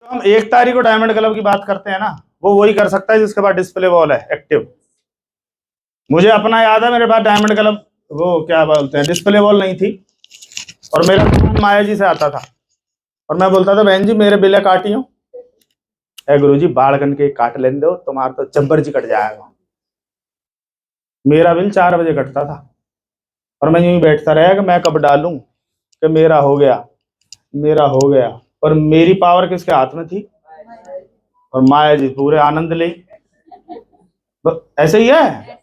हम 1 तारीख को डायमंड क्लब की बात करते हैं ना, वो वही कर सकता है जिसके पास डिस्प्ले वॉल है एक्टिव। मुझे अपना याद है, मेरे पास डायमंड क्लब वो क्या बोलते हैं डिस्प्ले वॉल नहीं थी, और मेरा सामान माया जी से आता था, और मैं बोलता था बहन जी मेरे बिल काटियो, गुरु जी बाढ़ गन के काट लेने दो, तुम्हारा तो चब्बर जी कट जाएगा। मेरा बिल 4 बजे कटता था, और मैं यूं ही बैठता रहा कि मैं कब डालूं कि मेरा हो गया, मेरा हो गया। और मेरी पावर किसके हाथ में थी? और माया जी पूरे आनंद ले। ऐसे ही है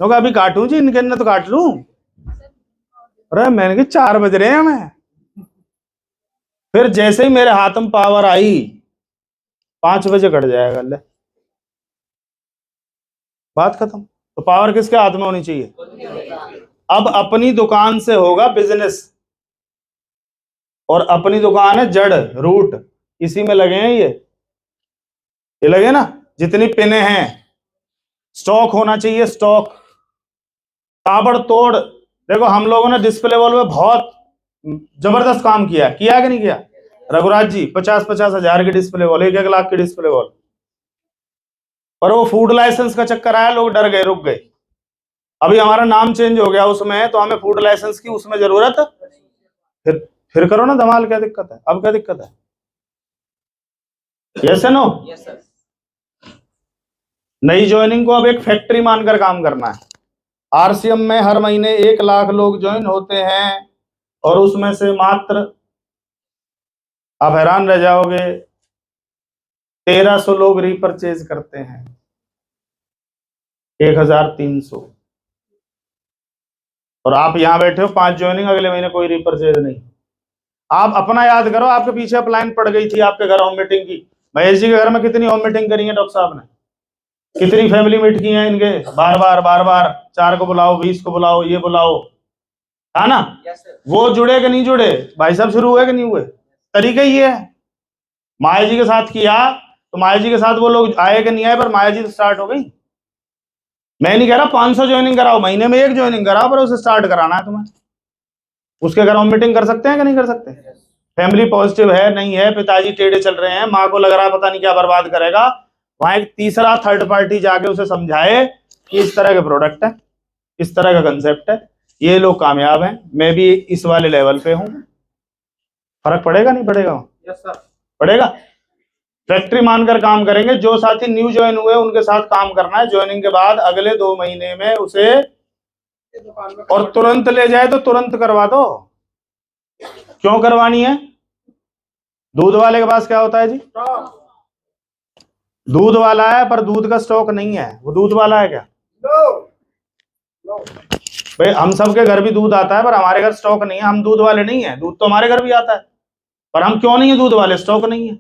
लोग, अभी काटूं जी इनके न तो काट लूं। अरे मैंने कहा 4 बज रहे हैं हमें। फिर जैसे ही मेरे हाथ में पावर आई 5 बजे कट जाएगा, ले बात खत्म। तो पावर किसके हाथ में होनी चाहिए? अब अपनी दुकान से होगा बिजनेस, और अपनी दुकान है जड़ रूट, इसी में लगे हैं ये लगे ना, जितनी पिने हैं स्टॉक होना चाहिए, स्टॉक ताबड़तोड़। देखो हम लोगों ने डिस्प्ले वॉल में बहुत जबरदस्त काम किया कि नहीं किया? रघुराज जी 50-50 हजार की डिस्प्ले वॉल, 1-1 लाख की डिस्प्ले वॉल, पर वो फूड लाइसेंस का चक्कर आया, लोग डर गए, रुक गए। अभी हमारा नाम चेंज हो गया उसमें, तो हमें फूड लाइसेंस की उसमें जरूरत, फिर करो ना धमाल, क्या दिक्कत है? अब क्या दिक्कत है? Yes no? नई ज्वाइनिंग को अब एक फैक्ट्री मानकर काम करना है। आरसीएम में हर महीने 1 लाख लोग ज्वाइन होते हैं, और उसमें से मात्र, आप हैरान रह जाओगे, 1300 लोग रीपरचेज करते हैं, 1300। और आप यहां बैठे हो 5 ज्वाइनिंग, अगले महीने कोई रीपरचेज नहीं। आप अपना याद करो, आपके पीछे अपलाइन पड़ गई थी आपके घर होम मीटिंग की। महेश जी के घर में कितनी होम मीटिंग करी है डॉक्टर साहब ने? कितनी फैमिली मीट की है इनके? बार बार 4 को बुलाओ, 20 को बुलाओ, ये बुलाओ, है ना? वो जुड़े कि नहीं जुड़े भाई साहब? शुरू हुए कि नहीं हुए? तरीका ये है। माया जी के साथ किया तो माया जी के साथ वो लोग आए कि नहीं आए, पर माया जी तो स्टार्ट हो गई। मैं नहीं कह रहा 500 ज्वाइनिंग कराओ, महीने में 1 ज्वाइनिंग कराओ, पर उसे स्टार्ट कराना है तुम्हें। उसके घर हम मीटिंग कर सकते हैं कि नहीं कर सकते? फैमिली पॉजिटिव है नहीं है, पिताजी टेढ़े चल रहे हैं, माँ को लग रहा है पता नहीं क्या बर्बाद करेगा, वहां एक तीसरा थर्ड पार्टी जाके उसे समझाए कि इस तरह के प्रोडक्ट है, इस तरह का कंसेप्ट है, ये लोग कामयाब हैं, मैं भी इस वाले लेवल पे हूं। फर्क पड़ेगा नहीं पड़ेगा? पड़ेगा। फैक्ट्री मानकर काम करेंगे। जो साथी न्यू ज्वाइन हुए उनके साथ काम करना है। ज्वाइनिंग के बाद अगले 2 महीने में उसे, और तुरंत ले जाए तो तुरंत करवा दो। क्यों करवानी है? दूध वाले के पास क्या होता है जी? दूध वाला है, पर दूध का स्टॉक नहीं है। वो दूध वाला है क्या? भाई हम सबके घर भी दूध आता है, पर हमारे घर स्टॉक नहीं है। हम दूध वाले नहीं है, दूध तो हमारे घर भी आता है, पर हम क्यों नहीं है दूध वाले? स्टॉक नहीं है।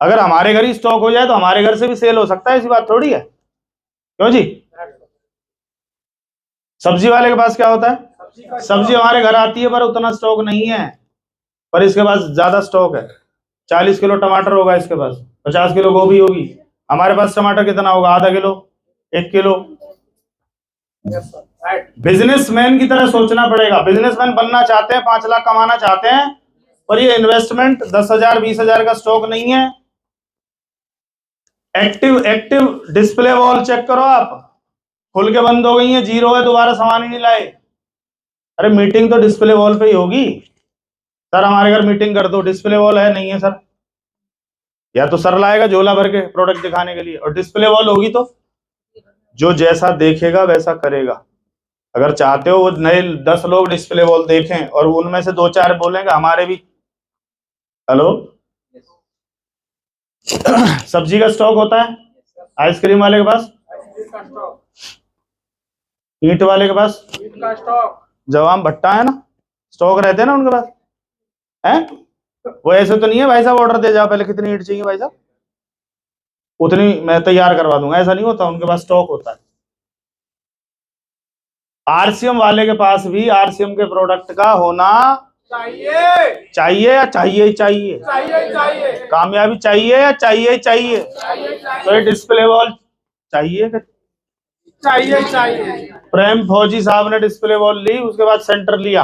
अगर हमारे घर ही स्टॉक हो जाए तो हमारे घर से भी सेल हो सकता है, ऐसी बात थोड़ी है। क्यों जी? सब्जी वाले के पास क्या होता है? सब्जी हमारे घर आती है, पर उतना स्टॉक नहीं है, पर इसके पास ज्यादा स्टॉक है। 40 किलो टमाटर होगा इसके पास, 50 किलो गोभी होगी। हमारे पास टमाटर कितना होगा? आधा किलो, 1 किलो। बिजनेसमैन की तरह सोचना पड़ेगा। बिजनेसमैन बनना चाहते हैं, 5 लाख कमाना चाहते हैं, पर ये इन्वेस्टमेंट 10,000 20,000 का स्टॉक नहीं है। एक्टिव डिस्प्ले वॉल चेक करो आप, खुल के बंद हो गई है, 0 है, दोबारा सामान ही नहीं लाए। अरे मीटिंग तो डिस्प्ले वॉल पे ही होगी। सर हमारे घर मीटिंग कर दो, डिस्प्ले वॉल है नहीं है सर, या तो सर लाएगा झोला भर के प्रोडक्ट दिखाने के लिए, और डिस्प्ले वॉल होगी तो जो जैसा देखेगा वैसा करेगा। अगर चाहते हो वो नए 10 लोग डिस्प्ले वॉल देखें और उनमें से 2-4 बोलेंगे हमारे भी, हेलो सब्जी का स्टॉक होता है, आइसक्रीम वाले के पास, ईंट वाले के पास, जवाम भट्टा है ना, स्टॉक रहते हैं ना उनके पास है। वो ऐसे तो नहीं है भाई साहब ऑर्डर दे जाओ पहले कितनी ईंट चाहिए भाई साहब, उतनी मैं तैयार करवा दूंगा, ऐसा नहीं होता। उनके पास स्टॉक होता है। आरसीएम वाले के पास भी आरसीएम के प्रोडक्ट का होना चाहिए या चाहिए? कामयाबी चाहिए या चाहिए? तो ये डिस्प्ले वॉल चाहिए। प्रेम फौजी साहब ने डिस्प्ले वॉल ली, उसके बाद सेंटर लिया,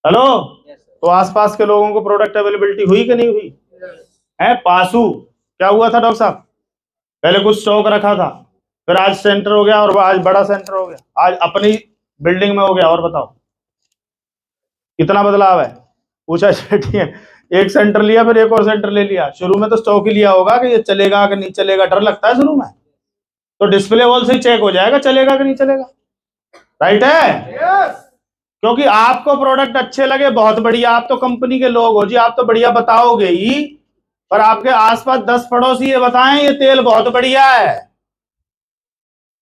हेलो, तो आसपास के लोगों को प्रोडक्ट अवेलेबिलिटी हुई कि नहीं हुई? है पासू। क्या हुआ था डॉक्टर साहब? पहले कुछ स्टॉक रखा था, फिर आज सेंटर हो गया, और आज बड़ा सेंटर हो गया, आज अपनी बिल्डिंग में हो गया। और बताओ कितना बदलाव है। पूछा ठीक है, एक सेंटर लिया, फिर एक और सेंटर ले लिया। शुरू में तो स्टॉक ही लिया होगा कि ये चलेगा कि नहीं चलेगा, डर लगता है शुरू में, तो डिस्प्ले वॉल से ही चेक हो जाएगा चलेगा कि नहीं चलेगा। राइट है? क्योंकि आपको प्रोडक्ट अच्छे लगे, बहुत बढ़िया, आप तो कंपनी के लोग हो जी, आप तो बढ़िया बताओगे ही, पर आपके आसपास 10 पड़ोसी ये बताएं ये तेल बहुत बढ़िया है,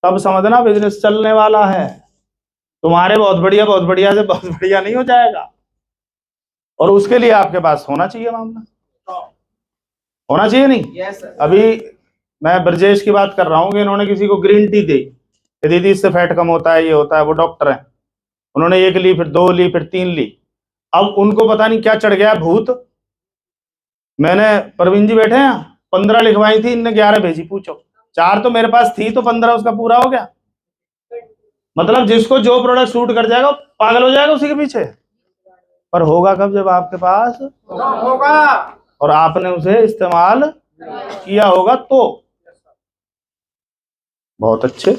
तब समझना बिजनेस चलने वाला है। तुम्हारे बहुत बढ़िया से बहुत बढ़िया नहीं हो जाएगा। और उसके लिए आपके पास होना चाहिए मामला, होना चाहिए नहीं? Yes, sir. अभी मैं ब्रजेश की बात कर रहा हूँ कि इन्होंने किसी को ग्रीन टी दी कि दीदी इससे फैट कम होता है, ये होता है, वो डॉक्टर है, उन्होंने 1 ली, फिर 2 ली, फिर 3 ली। अब उनको पता नहीं क्या चढ़ गया भूत। मैंने प्रवीण जी बैठे हैं, 15 लिखवाई थी, इनने 11 भेजी। पूछो, 4 तो मेरे पास थी, तो 15 उसका पूरा हो गया। मतलब जिसको जो प्रोडक्ट सूट कर जाएगा पागल हो जाएगा उसी के पीछे। पर होगा कब? जब आपके पास होगा और आपने उसे इस्तेमाल किया होगा तो। बहुत अच्छे।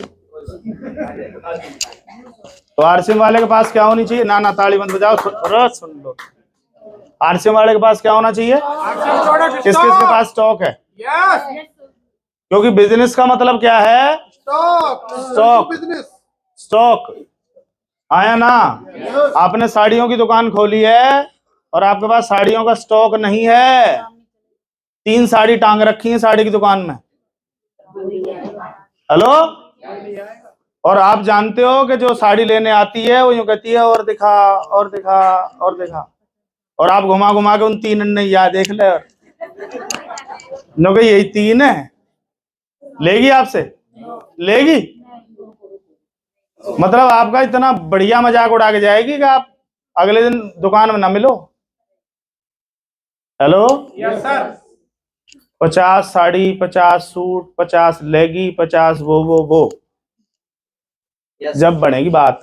तो आरसीएम वाले के पास क्या होनी चाहिए? ना ताली मत बजाओ, सुन लो। आरसीएम वाले के पास क्या होना चाहिए? किस किस के पास स्टॉक है? क्योंकि बिजनेस का मतलब क्या है? स्टॉक। स्टॉक आया ना? आपने साड़ियों की दुकान खोली है और आपके पास साड़ियों का स्टॉक नहीं है, 3 साड़ी टांग रखी है साड़ी की दुकान में। हेलो? और आप जानते हो कि जो साड़ी लेने आती है वो यूं कहती है और दिखा और दिखा और दिखा, और आप घुमा घुमा के उन 3 नहीं याद देख ले, नो यही 3 है, लेगी आपसे? लेगी? मतलब आपका इतना बढ़िया मजाक उड़ा के जाएगी कि आप अगले दिन दुकान में ना मिलो। Hello? Yes sir. 50 sari, 50 suit, 50 लेगी, 50 वो जब बनेगी बात।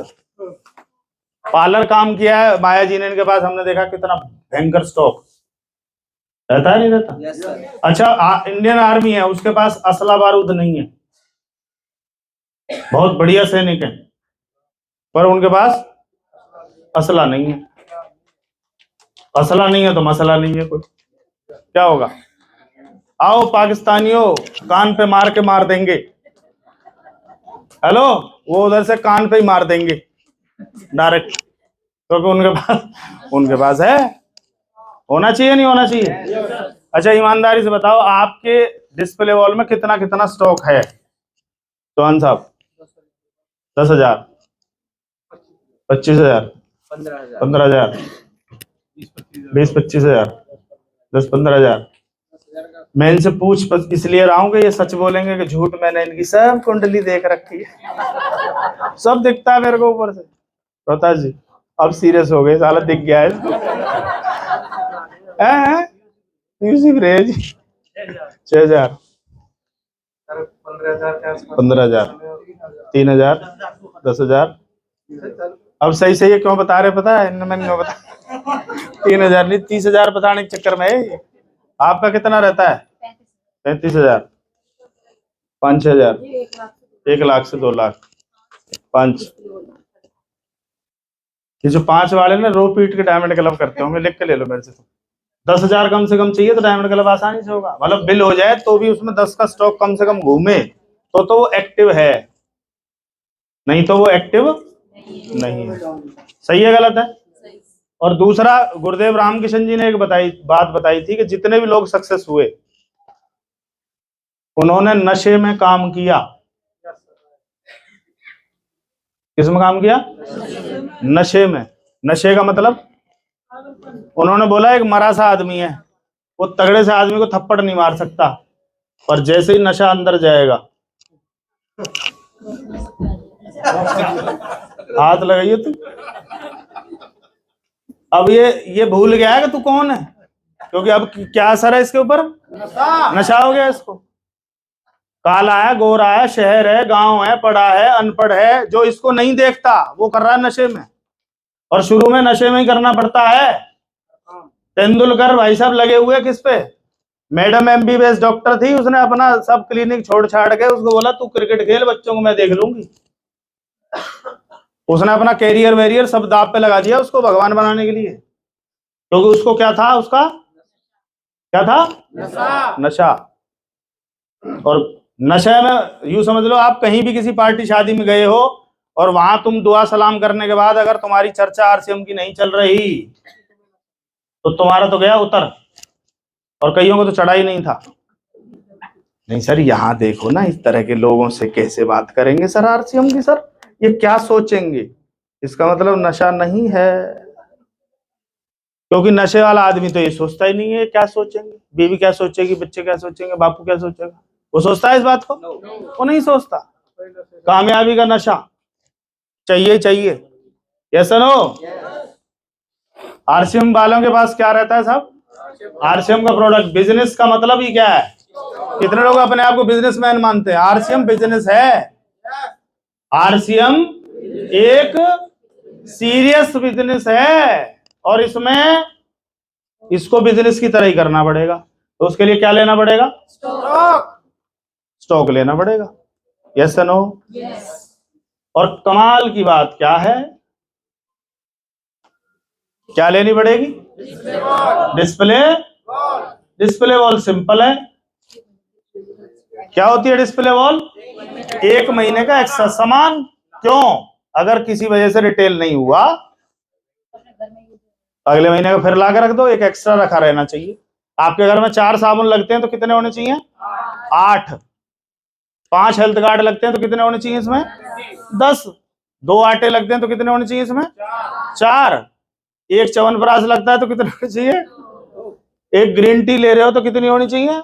पार्लर काम किया है माया जी ने, इनके पास हमने देखा कितना भयंकर स्टॉक रहता है, नहीं रहता? Yes sir. अच्छा, इंडियन आर्मी है, उसके पास असला बारूद नहीं है, बहुत बढ़िया सैनिक है, पर उनके पास असला नहीं है। असला नहीं है तो मसला नहीं है कोई। क्या होगा? आओ पाकिस्तानियों, कान पे मार के मार देंगे। हेलो? वो उधर से कान पे ही मार देंगे डायरेक्ट, क्योंकि उनके पास है। होना चाहिए नहीं होना चाहिए? अच्छा, ईमानदारी से बताओ, आपके डिस्प्ले वॉल में कितना कितना स्टॉक है? चौहान साहब, 10,000, 25,000, 15,000, 20-25,000, 10-15,000। मैं इनसे पूछ इसलिए रहा हूं कि ये सच बोलेंगे कि झूठ। मैंने इनकी सब कुंडली देख रखी है, सब दिखता है मेरे को ऊपर से। रोहतास जी अब सीरियस हो गए, साला दिख गया है इसको। 6,000, 15,000, 3,000, 10,000। अब सही सही है, क्यों बता रहे पता है? मैंने क्यों बता 3,000 नहीं, 30,000 बताने के चक्कर में है। आपका कितना रहता है? 35,000, 5-6,000, 1 लाख से 2 लाख, 5। ये जो 5 वाले ना रो पीट के डायमंड क्लब करते होंगे, लिख के ले लो मेरे से। 10,000 कम से कम चाहिए तो डायमंड क्लब आसानी से होगा। मतलब बिल हो जाए तो भी उसमें 10 का स्टॉक कम से कम घूमे तो वो एक्टिव है, नहीं तो वो एक्टिव नहीं है। सही है गलत है? और दूसरा, गुरुदेव रामकिशन जी ने एक बात बताई थी कि जितने भी लोग सक्सेस हुए उन्होंने नशे में काम किया। किस में काम किया? नशे में। नशे का मतलब, उन्होंने बोला एक मरा सा आदमी है, वो तगड़े से आदमी को थप्पड़ नहीं मार सकता, पर जैसे ही नशा अंदर जाएगा, हाथ लगाइए तू। अब ये भूल गया है कि तू कौन है, क्योंकि अब क्या असर है इसके ऊपर? नशा हो गया इसको। काला है, गोरा है, शहर है, गांव है, पढ़ा है, अनपढ़ है, जो इसको नहीं देखता वो कर रहा है नशे में। और शुरू में नशे में ही करना पड़ता है। तेंदुलकर भाई साहब लगे हुए किस पे? मैडम MBBS डॉक्टर थी, उसने अपना सब क्लिनिक छोड़ छाड़ के उसको बोला तू क्रिकेट खेल, बच्चों को मैं देख लूंगी। उसने अपना कैरियर वेरियर सब दाव पे लगा दिया उसको भगवान बनाने के लिए, क्योंकि उसको क्या था, उसका क्या था, नशा। और नशे में यूं समझ लो, आप कहीं भी किसी पार्टी शादी में गए हो और वहां तुम दुआ सलाम करने के बाद अगर तुम्हारी चर्चा RCM की नहीं चल रही तो तुम्हारा तो गया उतर, और कईयों को तो चढ़ा ही नहीं था। नहीं सर, यहाँ देखो ना, इस तरह के लोगों से कैसे बात करेंगे सर RCM की, सर ये क्या सोचेंगे, इसका मतलब नशा नहीं है। क्योंकि नशे वाला आदमी तो ये सोचता ही नहीं है क्या सोचेंगे, बीवी क्या सोचेगी, बच्चे क्या सोचेंगे, बापू क्या सोचेगा, वो सोचता है इस बात को? वो नहीं सोचता। कामयाबी का नशा चाहिए चाहिए, यस नो। RCM वालों के पास क्या रहता है साहब? RCM का प्रोडक्ट। बिजनेस का मतलब ही क्या है? कितने लोग अपने आप को बिजनेसमैन मानते हैं? RCM बिजनेस है। RCM एक सीरियस बिजनेस है, और इसमें इसको बिजनेस की तरह ही करना पड़ेगा। तो उसके लिए क्या लेना पड़ेगा? स्टॉक लेना पड़ेगा, यस नो। और कमाल की बात क्या है, क्या लेनी पड़ेगी? Display wall. सिंपल है। क्या होती है डिस्प्ले वॉल? 1 महीने का एक्स्ट्रा सामान। क्यों? अगर किसी वजह से रिटेल नहीं हुआ, अगले महीने का फिर ला के रख दो, एक एक्स्ट्रा रखा रहना चाहिए। आपके घर में 4 साबुन लगते हैं तो कितने होने चाहिए? 8। 5 हेल्थ कार्ड लगते हैं तो कितने होने चाहिए इसमें? 10। 2 आटे लगते हैं तो कितने होने चाहिए इसमें? 4। 1 च्यवनप्राश लगता है तो कितने होने चाहिए? 1 ग्रीन टी ले रहे हो तो कितनी होनी चाहिए?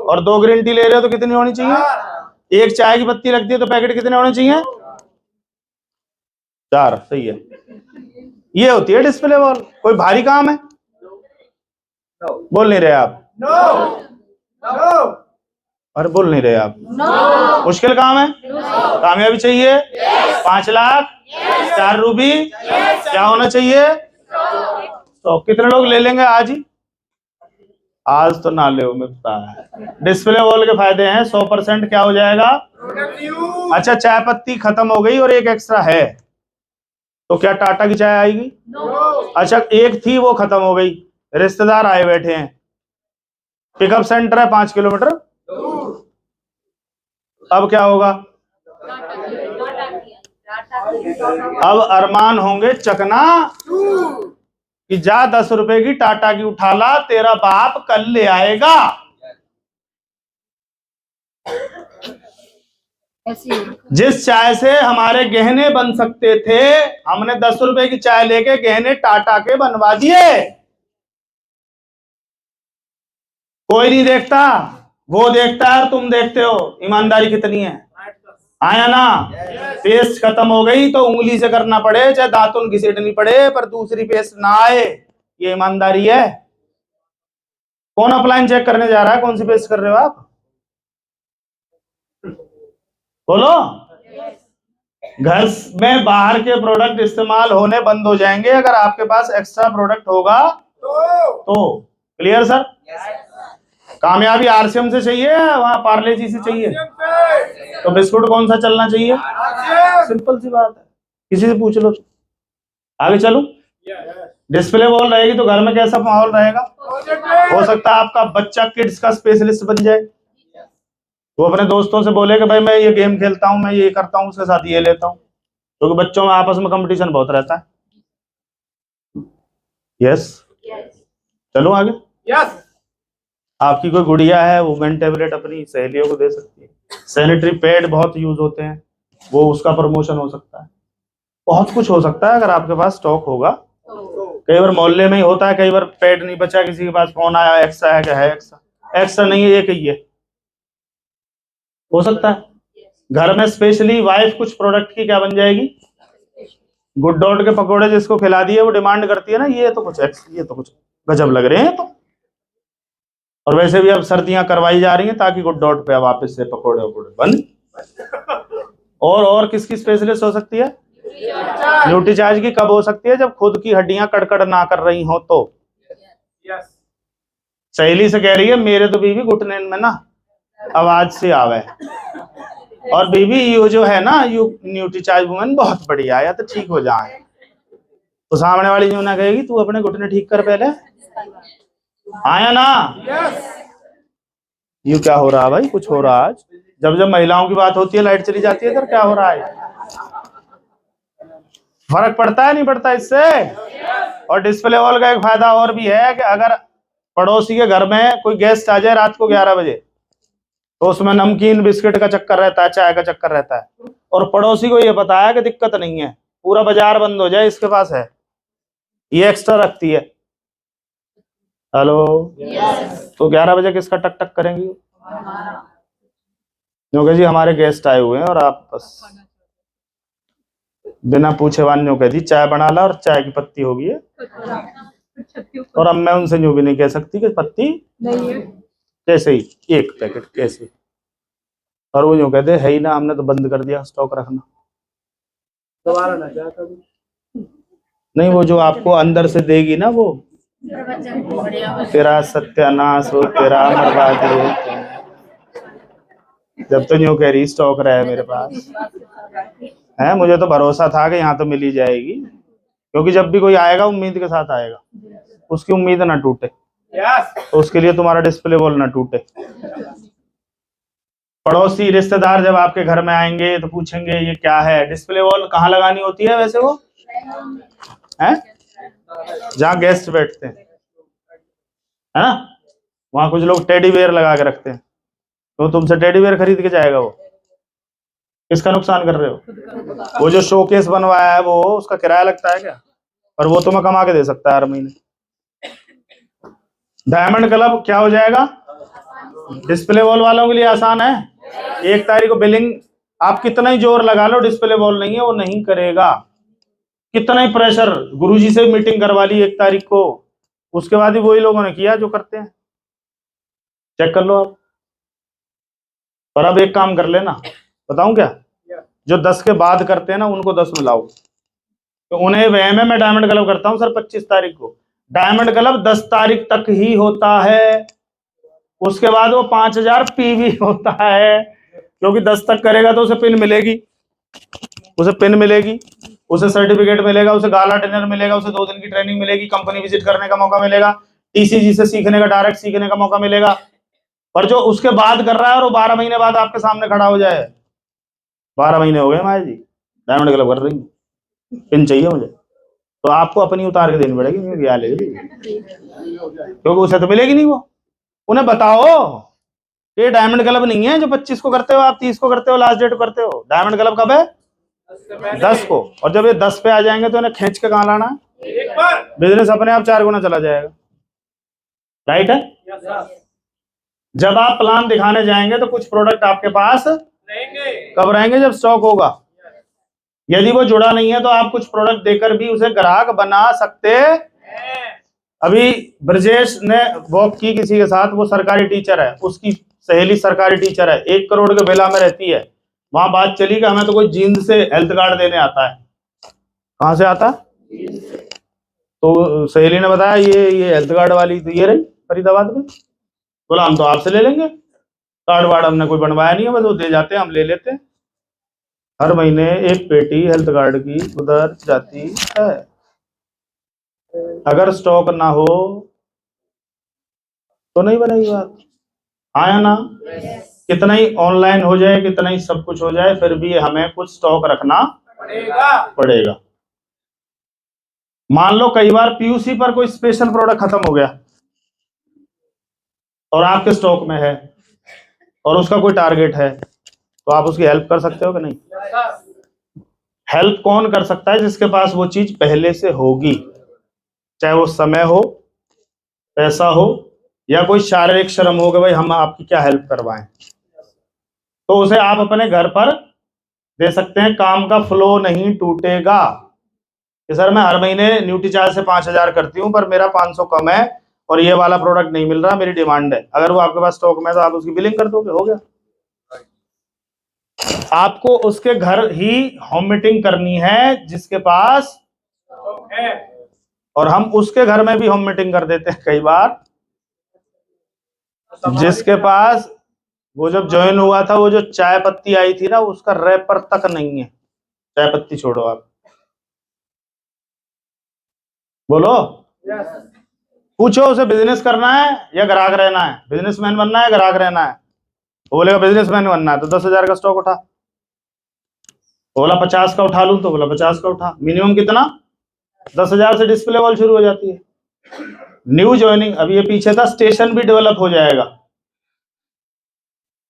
और 2 ग्रीन टी ले रहे हो तो कितनी होनी चाहिए? 1 चाय की पत्ती लगती है तो पैकेट कितने होने चाहिए? 4। सही है। ये होती है डिस्प्ले वॉल। कोई भारी काम है? बोल नहीं रहे आप? अरे बोल नहीं रहे आप? मुश्किल काम है? कामयाबी चाहिए? 5 लाख, 4 रूबी, क्या होना चाहिए? तो कितने लोग ले लेंगे आज ही? आज तो ना ले, मिलता है। डिस्प्ले वॉल के फायदे हैं, 100% क्या हो जाएगा? अच्छा, चाय पत्ती खत्म हो गई और एक एक्स्ट्रा है, तो क्या टाटा की चाय आएगी? अच्छा, एक थी वो खत्म हो गई, रिश्तेदार आए बैठे हैं, पिकअप सेंटर है 5 किलोमीटर, अब क्या होगा? अब अरमान होंगे चकना कि जा 10 रुपए की टाटा की उठा ला, तेरा बाप कल ले आएगा। जिस चाय से हमारे गहने बन सकते थे, हमने 10 रुपए की चाय लेके गहने टाटा के बनवा दिए। कोई नहीं देखता, वो देखता है, तुम देखते हो ईमानदारी कितनी है। आया ना? पेस्ट खत्म हो गई तो उंगली से करना पड़े, चाहे दांतुन घिसेटनी पड़े, पर दूसरी पेस्ट ना आए, ये ईमानदारी है। कौन अपलाइन चेक करने जा रहा है? कौन सी पेस्ट कर रहे हो आप? बोलो। घर में बाहर के प्रोडक्ट इस्तेमाल होने बंद हो जाएंगे अगर आपके पास एक्स्ट्रा प्रोडक्ट होगा तो। Clear sir? कामयाबी RCM से चाहिए, वहां पार्ले जी से चाहिए? तो बिस्कुट कौन सा चलना चाहिए? सिंपल सी बात है, किसी से पूछ लो। आगे चलो। डिस्प्ले वॉल रहेगी तो घर में कैसा माहौल रहेगा? हो सकता है आपका बच्चा किड्स का स्पेशलिस्ट बन जाए, वो अपने दोस्तों से बोले कि भाई मैं ये गेम खेलता हूँ, मैं ये करता हूँ, उसके साथ ये लेता हूँ, क्योंकि बच्चों में आपस में कंपटीशन बहुत रहता है। यस, चलो आगे। यस। आपकी कोई गुड़िया है, वुमेन टैबलेट अपनी सहेलियों को दे सकती है। सैनिटरी पैड बहुत यूज होते हैं, वो उसका प्रमोशन हो सकता है। बहुत कुछ हो सकता है अगर आपके पास स्टॉक होगा। कई बार मोहल्ले में ही होता है, कई बार पैड नहीं बचा, किसी के पास फोन आया एक्स्ट्रा है, क्या है एक्स्ट्रा नहीं है, एक ही है, हो सकता है। घर में स्पेशली वाइफ कुछ प्रोडक्ट की क्या बन जाएगी? गुड डॉट के पकोड़े जिसको खिला दिए वो डिमांड करती है ना, ये तो कुछ गजब लग रहे हैं तो। और वैसे भी अब सर्दियां करवाई जा रही हैं ताकि गुड डॉट पे वापस से पकोड़े बन। और किसकी स्पेशलिस्ट हो सकती है? न्यूट्रीचार्ज की। कब हो सकती है? जब खुद की हड्डियां कड़कड़ ना कर रही हो तो। सहेली से कह रही है मेरे तो बीवी घुटने में ना आवाज से आवे, और बीबी ये जो है ना यू न्यूट्रीचार्ज वुमन बहुत बढ़िया है, या तो ठीक हो जाए। तो सामने वाली जो ना कहेगी तू अपने घुटने ठीक कर पहले, आया ना। यू क्या हो रहा है भाई, कुछ हो रहा है आज। जब जब महिलाओं की बात होती है लाइट चली जाती है, तो क्या हो रहा है। फर्क पड़ता है नहीं पड़ता इससे। और डिस्प्ले वॉल का एक फायदा और भी है कि अगर पड़ोसी के घर में कोई गेस्ट आ जाए रात को 11 बजे, तो उसमें नमकीन बिस्किट का चक्कर रहता है, चाय का चक्कर रहता है, और पड़ोसी को ये पता है कि दिक्कत नहीं है, पूरा बाजार बंद हो जाए इसके पास है, ये एक्स्ट्रा रखती है। हेलो तो 11 बजे किसका टक टक करेंगी, क्योंकि जी हमारे गेस्ट आए हुए हैं और आप बस बिना पूछे वान्यों कह दी चाय बना ला और चाय की पत्ती होगी है। और अब मैं उनसे यूं भी नहीं कह सकती कि पत्ती नहीं है, कैसे ही एक पैकेट कैसे, और वो यूं कहते है ही ना, हमने तो बंद कर दिया स्टॉक रखना। दोबारा ना क्या कभी नहीं, वो जो आपको अंदर से देगी ना वो तेरा सत्यानाश हो, तेरा बर्बादी हो। जब तो यूं कह रही स्टॉक रहा है मेरे पास है, मुझे तो भरोसा था कि यहाँ तो मिल ही जाएगी, क्योंकि जब भी कोई आएगा उम्मीद के साथ आएगा, उसकी उम्मीद ना टूटे, तो उसके लिए तुम्हारा डिस्प्ले वॉल ना टूटे। पड़ोसी रिश्तेदार जब आपके घर में आएंगे तो पूछेंगे ये क्या है। डिस्प्ले वॉल कहाँ लगानी होती है वैसे, वो है जहाँ गेस्ट बैठते हैं, है ना, वहां कुछ लोग टेडी बेयर लगा के रखते हैं, तो तुमसे टेडी बेयर खरीद के जाएगा वो, किसका नुकसान कर रहे हो। वो जो शोकेस बनवाया है वो उसका किराया लगता है क्या, और वो तुम्हें कमा के दे सकता है हर महीने। डायमंड क्लब क्या हो जाएगा, डिस्प्ले वॉल वालों के लिए आसान है। 1 तारीख को बिलिंग, आप कितना ही जोर लगा लो डिस्प्ले वॉल नहीं है, वो नहीं करेगा। कितना ही प्रेशर, गुरुजी से मीटिंग करवा ली 1 तारीख को, उसके बाद ही वही लोगों ने किया जो करते हैं, चेक कर लो आप। और अब एक काम कर लेना, बताऊं क्या, जो 10 के बाद करते हैं ना उनको 10 में लाओ, तो उन्हें वह में मैं डायमंड क्लब करता हूं सर 25 तारीख को, डायमंड क्लब 10 तारीख तक ही होता है, उसके बाद वो 5000 पीवी होता है, क्योंकि 10 तक करेगा तो उसे पिन मिलेगी, उसे पिन मिलेगी, उसे सर्टिफिकेट मिलेगा, उसे गाला डिनर मिलेगा, उसे 2 दिन की ट्रेनिंग मिलेगी, कंपनी विजिट करने का मौका मिलेगा, टीसीजी से सीखने का, डायरेक्ट सीखने का मौका मिलेगा। और जो उसके बाद कर रहा है और वो 12 महीने बाद आपके सामने खड़ा हो जाए, 12 महीने हो गए माया जी डायमंड क्लब कर रही, पिन चाहिए मुझे, तो आपको अपनी उतार के देनी पड़ेगी, क्योंकि उसे तो मिलेगी नहीं वो। उन्हें बताओ ये डायमंड क्लब नहीं है जो 25 को करते हो आप, 30 को करते हो, लास्ट डेट को करते हो। डायमंड क्लब कब है, 10 को। और जब ये 10 पे आ जाएंगे तो इन्हें खींच के कहाँ लाना है, बिजनेस अपने आप 4 गुना चला जाएगा, राइट है। जब आप प्लान दिखाने जाएंगे तो कुछ प्रोडक्ट आपके पास कब रहेंगे, जब स्टॉक होगा। यदि वो जुड़ा नहीं है तो आप कुछ प्रोडक्ट देकर भी उसे ग्राहक बना सकते। अभी ब्रजेश ने वॉक की किसी के साथ, वो सरकारी टीचर है, उसकी सहेली सरकारी टीचर है, 1 करोड़ के बेला में रहती है, वहां बात चली कि हमें तो कोई जींद से हेल्थ कार्ड देने आता है। कहां से आता, तो सहेली ने बताया ये हेल्थ कार्ड वाली तो ये रही फरीदाबाद में। बोला हम तो आपसे ले लेंगे, कार्ड वार्ड हमने कोई बनवाया नहीं है, बस वो दे जाते हैं हम ले लेते हैं। हर महीने 1 पेटी हेल्थ कार्ड की उधर जाती है। अगर स्टॉक ना हो तो नहीं बनेगी बात, आया ना। कितना ही ऑनलाइन हो जाए, कितना ही सब कुछ हो जाए, फिर भी हमें कुछ स्टॉक रखना पड़ेगा। मान लो कई बार पीयूसी पर कोई स्पेशल प्रोडक्ट खत्म हो गया और आपके स्टॉक में है और उसका कोई टारगेट है, तो आप उसकी हेल्प कर सकते हो कि नहीं। हेल्प कौन कर सकता है, जिसके पास वो चीज पहले से होगी, चाहे वो समय हो, पैसा हो, या कोई शारीरिक श्रम हो कि भाई हम आपकी क्या हेल्प करवाएं, तो उसे आप अपने घर पर दे सकते हैं। काम का फ्लो नहीं टूटेगा कि सर मैं हर महीने न्यूट्रीचार्ज से 5000 करती हूं पर मेरा 500 कम है और ये वाला प्रोडक्ट नहीं मिल रहा, मेरी डिमांड है। अगर वो आपके पास स्टॉक में है तो आप उसकी बिलिंग कर दोगे, हो गया। आपको उसके घर ही होम मीटिंग करनी है जिसके पास है, और हम उसके घर में भी होम मीटिंग कर देते हैं कई बार, जिसके पास वो जब ज्वाइन हुआ था वो जो चाय पत्ती आई थी ना उसका रैपर तक नहीं है। चाय पत्ती छोड़ो आप, बोलो। पूछो उसे बिजनेस करना है या ग्राहक रहना है, बिजनेसमैन बनना है ग्राहक रहना है। वो बोलेगा बिजनेसमैन बनना है तो 10,000 का स्टॉक उठा। बोला 50 का उठा लूं तो बोला 50 का उठा। मिनिमम कितना? 10,000 से डिस्प्ले वॉल शुरू हो जाती है। न्यू ज्वाइनिंग, अब ये पीछे था, स्टेशन भी डेवलप हो जाएगा।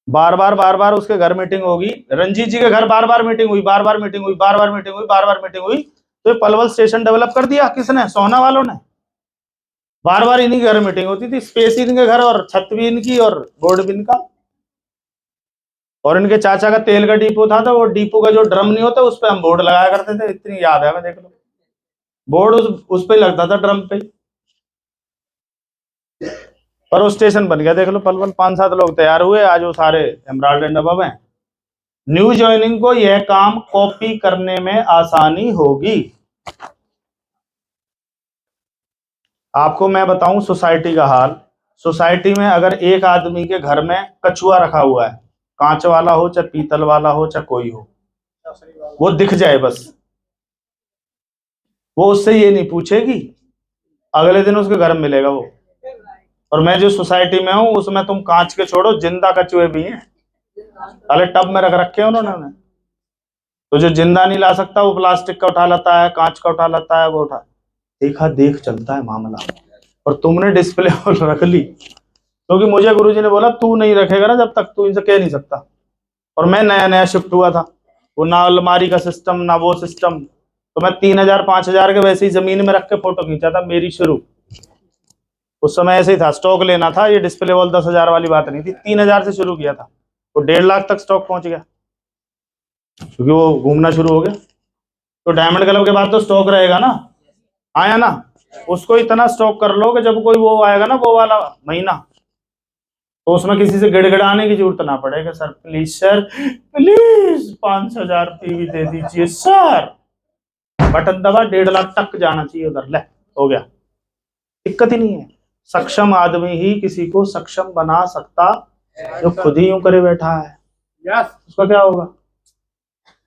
बार बार उसके घर मीटिंग होगी। रंजीत जी के घर बार बार मीटिंग हुई, बार बार मीटिंग हुई, बार बार मीटिंग हुई, बार बार मीटिंग हुई। तो ये पलवल स्टेशन डेवलप कर दिया किसने? सोना वालों ने। बार बार इन्हीं के घर मीटिंग होती थी, स्पेस इनके घर और छत भी इनकी और बोर्ड भी इनका। और इनके चाचा का तेल का डिपो था तो वो डिपो का जो ड्रम नहीं होता उस पर हम बोर्ड लगाया करते थे। इतनी याद है, मैं देख लो बोर्ड उस पे लगता था, ड्रम पे। पर वो स्टेशन बन गया, देख लो पलवल। 5-7 लोग तैयार हुए, आज वो सारे एमराल्ड एंड अबव हैं। न्यू ज्वाइनिंग को यह काम कॉपी करने में आसानी होगी। आपको मैं बताऊं सोसाइटी का हाल। सोसाइटी में अगर एक आदमी के घर में कछुआ रखा हुआ है, कांच वाला हो चाहे पीतल वाला हो चाहे कोई हो, वो दिख जाए बस, वो उससे ये नहीं पूछेगी, अगले दिन उसके घर में मिलेगा वो। और मैं जो सोसाइटी में हूं उसमें तुम कांच के छोड़ो, जिंदा कछुए भी हैं। अरे टब में रख रखे हैं उन्होंने। तो जो जिंदा नहीं ला सकता वो प्लास्टिक का उठा लेता है, कांच का उठा लेता है, वो उठा। देखा देख चलता है मामला। और तुमने डिस्प्ले रख ली क्योंकि मुझे गुरुजी ने बोला तू नहीं रखेगा ना जब तक, तू इनसे कह नहीं सकता। और मैं नया नया शिफ्ट हुआ था, वो ना अलमारी का सिस्टम ना वो सिस्टम। तो मैं 3,000-5,000 के वैसे ही जमीन में रख के फोटो खींचा था मेरी शुरू। उस समय ऐसे ही था, स्टॉक लेना था, ये डिस्प्ले वॉल 10,000 वाली बात नहीं थी। 3,000 से शुरू किया था, वो 1.5 लाख तक स्टॉक पहुंच गया क्योंकि वो घूमना शुरू हो गया। तो डायमंड क्लब के बाद तो स्टॉक रहेगा ना, आया ना। उसको इतना स्टॉक कर लो कि जब कोई वो आएगा ना वो वाला महीना, तो उसमें किसी से गिड़गिड़ाने की जरूरत ना पड़ेगा। सर प्लीज 5,000 पीवी दे दीजिए सर। बटन दबा, 1.5 लाख तक जाना चाहिए उधर, ले हो गया, दिक्कत ही नहीं है। सक्षम आदमी ही किसी को सक्षम बना सकता, जो खुद ही यूं करे बैठा है। उसका क्या होगा?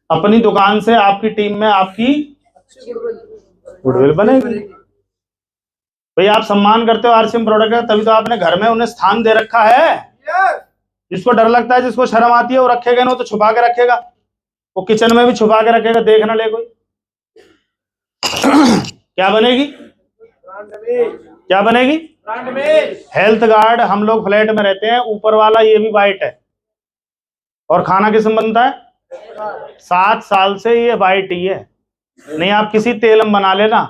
अपनी दुकान से आपकी टीम में आपकी गुडविल बनेगी। भाई आप सम्मान करते हो आरसीएम प्रोडक्ट का, तभी तो आपने घर में उन्हें स्थान दे रखा है। जिसको डर लगता है, जिसको शर्म आती है, वो रखेगा ना, तो छुपा के रखेगा। वो किचन में भी छुपा के रखेगा, देख ना ले कोई। क्या बनेगी? क्या बनेगी? Health guard. हम लोग फ्लैट में रहते हैं, ऊपर वाला ये भी वाइट है। और खाना किसमें बनता है? 7 साल से ये वाइट ही है। नहीं आप किसी तेल में बना लेना,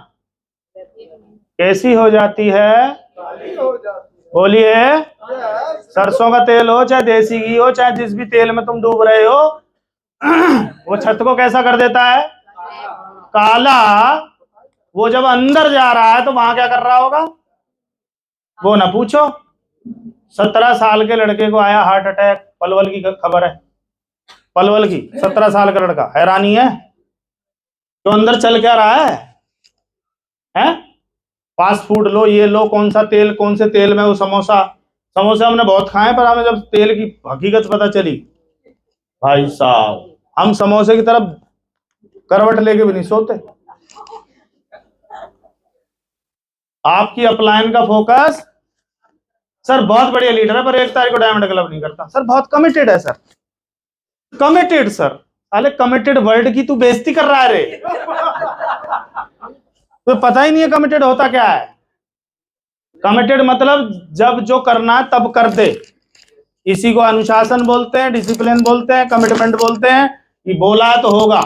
कैसी हो जाती है? बोलिए। सरसों का तेल हो चाहे देसी घी हो, चाहे जिस भी तेल में तुम डूब रहे हो, वो छत को कैसा कर देता है? काला। वो जब अंदर जा रहा है तो वहां क्या कर रहा होगा वो ना पूछो। 17 साल के लड़के को आया हार्ट अटैक, पलवल की खबर है। पलवल की 17 साल का लड़का, हैरानी है। तो अंदर चल क्या रहा है? हैं? फास्ट फूड लो, ये लो, कौन सा तेल, कौन से तेल में वो समोसा। समोसे हमने बहुत खाए, पर हमें जब तेल की हकीकत पता चली, भाई साहब हम समोसे की तरफ करवट लेके भी नहीं सोते। आपकी अपलाइन का फोकस, सर बहुत बढ़िया लीडर है पर 1 तारीख को डायमंड क्लब नहीं करता। सर बहुत कमिटेड है सर, कमिटेड सर। अरे कमिटेड वर्ड की तू बेइज्जती कर रहा है रे, तो पता ही नहीं है कमिटेड होता क्या है। कमिटेड मतलब जब जो करना है तब कर दे। इसी को अनुशासन बोलते हैं, डिसिप्लिन बोलते हैं, कमिटमेंट बोलते हैं। कि बोला है तो होगा।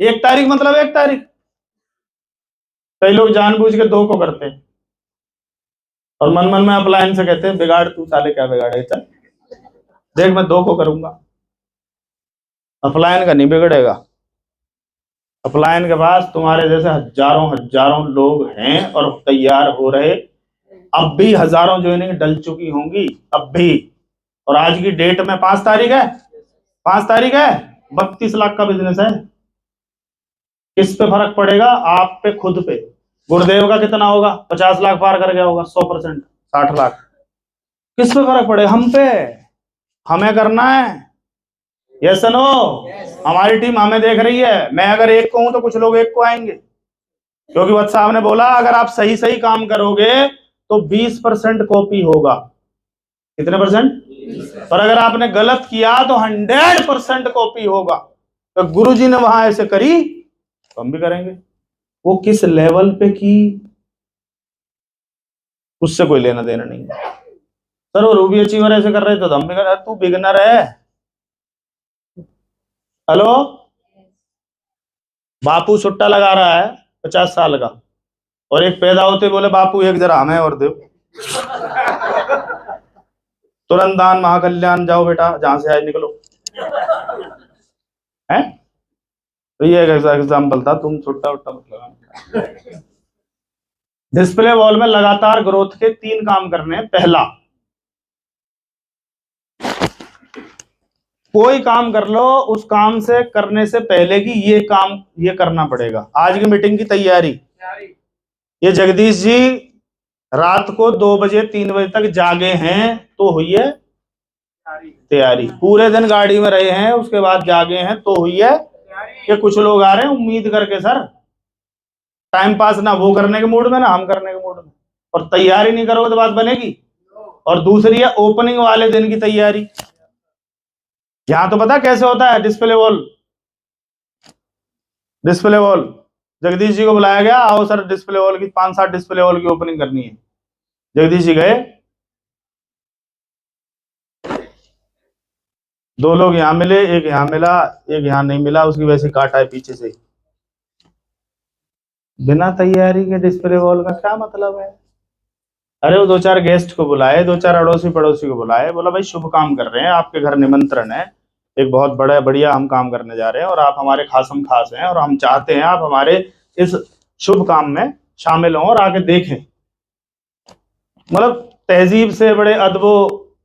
1 तारीख मतलब 1 तारीख। कई लोग जानबूझ के 2 को करते हैं और मन मन में अपलाइन से कहते हैं बिगाड़ तू, साले क्या बिगाड़े, चल देख मैं 2 को करूंगा। अपलाइन का नहीं बिगड़ेगा। अपलाइन के पास तुम्हारे जैसे हजारों हजारों लोग हैं और तैयार हो रहे। अब भी हजारों ज्वाइनिंग डल चुकी होंगी अब भी। और आज की डेट में 5 तारीख है, 5 तारीख है, 32 लाख का बिजनेस है। किस पे फर्क पड़ेगा? आप पे, खुद पे। गुरुदेव का कितना होगा? 50 लाख पार कर गया होगा, 100%, 60 लाख। किस पे फर्क पड़े? हम पे, हमें करना है। Yes no? हमारी टीम हमें देख रही है। मैं अगर एक को हूं तो कुछ लोग एक को आएंगे, क्योंकि वत्स साहब ने बोला अगर आप सही सही काम करोगे तो 20% कॉपी होगा। कितने परसेंट? पर अगर आपने गलत किया तो 100% कॉपी होगा। तो गुरुजी ने वहां ऐसे करी तो हम भी करेंगे। वो किस लेवल पे की उससे कोई लेना देना नहीं है। सर वो रूबी अचीवर ऐसे कर रहे थे तो हम भी कर रहे। तू बिगनर है। हेलो, बापू छुट्टा लगा रहा है 50 साल का, और एक पैदा होते बोले बापू एक जरा हमें और दो। तुरंत दान महाकल्याण जाओ बेटा, जहां से आए निकलो। हैं? तो ये एक एग्जाम्पल था, तुम छुट्टा उट्टा मत लगा। डिस्प्ले वॉल में लगातार ग्रोथ के 3 काम करने हैं। पहला, कोई काम कर लो, उस काम से करने से पहले कि ये काम ये करना पड़ेगा। आज की मीटिंग की तैयारी, ये जगदीश जी रात को 2 बजे 3 बजे तक जागे हैं तो हुई है तैयारी। पूरे दिन गाड़ी में रहे हैं, उसके बाद जागे हैं तो हुई है कि कुछ लोग आ रहे हैं उम्मीद करके सर, टाइम पास ना वो करने के मूड में ना हम करने के मूड में, और तैयारी नहीं करोगे तो बात बनेगी। और दूसरी है ओपनिंग वाले दिन की तैयारी। यहां तो पता कैसे होता है? Display wall, display wall Jagdish ji को बुलाया गया, आओ सर डिस्प्ले वॉल की 5-7 डिस्प्ले वॉल की ओपनिंग करनी है। जगदीश जी गए, 2 लोग यहां मिले, एक यहां मिला, एक यहां नहीं मिला, उसकी वैसे काटा है पीछे से। बिना तैयारी के डिस्प्ले वॉल का क्या मतलब है? अरे वो 2-4 गेस्ट को बुलाए, 2-4 अड़ोसी पड़ोसी को बुलाए, बोला भाई शुभ काम कर रहे हैं, आपके घर निमंत्रण है, एक बहुत बड़ा बढ़िया हम काम करने जा रहे हैं और आप हमारे खासम खास हैं और हम चाहते हैं आप हमारे इस शुभ काम में शामिल हों और आके देखें। मतलब तहजीब से, बड़े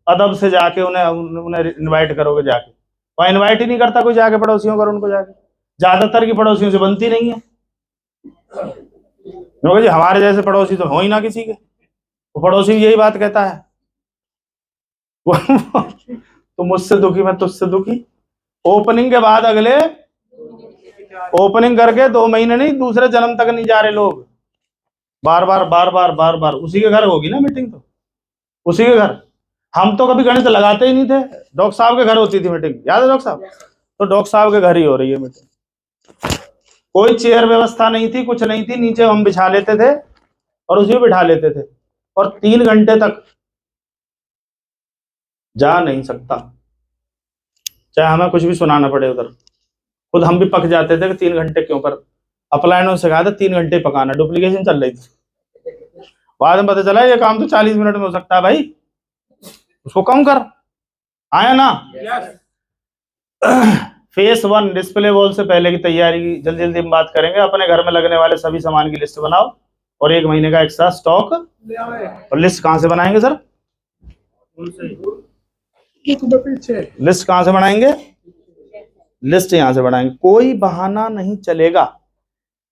अदब से जाके उन्हें इनवाइट करोगे। जाके वह इनवाइट ही नहीं करता कोई जाके पड़ोसियों को, उनको जाके ज्यादातर की पड़ोसियों से बनती नहीं है। जी हमारे जैसे पड़ोसी तो हो ही ना किसी के। वो पड़ोसी भी यही बात कहता है तो मुझसे दुखी मैं तुझसे दुखी। ओपनिंग के बाद अगले ओपनिंग करके 2 महीने नहीं, दूसरे जन्म तक नहीं जा रहे लोग। बार बार उसी के घर होगी ना मीटिंग, तो उसी के घर। हम तो कभी गणित लगाते ही नहीं थे, डॉक्टर साहब के घर होती थी मीटिंग, याद है डॉक्टर साहब? तो डॉक्टर साहब के घर ही हो रही है मीटिंग। कोई चेयर व्यवस्था नहीं थी, कुछ नहीं थी, नीचे हम बिछा लेते थे और उसी में बिठा लेते थे, और 3 घंटे तक जा नहीं सकता, चाहे हमें कुछ भी सुनाना पड़े उधर। खुद हम भी पक जाते थे कि 3 घंटे क्यों, पर अपलाइनों से कहा था 3 घंटे पकाना, डुप्लीकेशन चल रही थी। बाद में पता चला ये काम तो 40 मिनट में हो सकता है भाई, उसको कम कर। आया ना? फेस 1 डिस्प्ले वॉल से पहले की तैयारी की जल्दी जल्दी हम बात करेंगे। अपने घर में लगने वाले सभी सामान की लिस्ट बनाओ और 1 महीने का एक्स्ट्रा स्टॉक। और लिस्ट कहां से बनाएंगे सर? लिस्ट कहां से बनाएंगे? लिस्ट यहां से बनाएंगे। कोई बहाना नहीं चलेगा।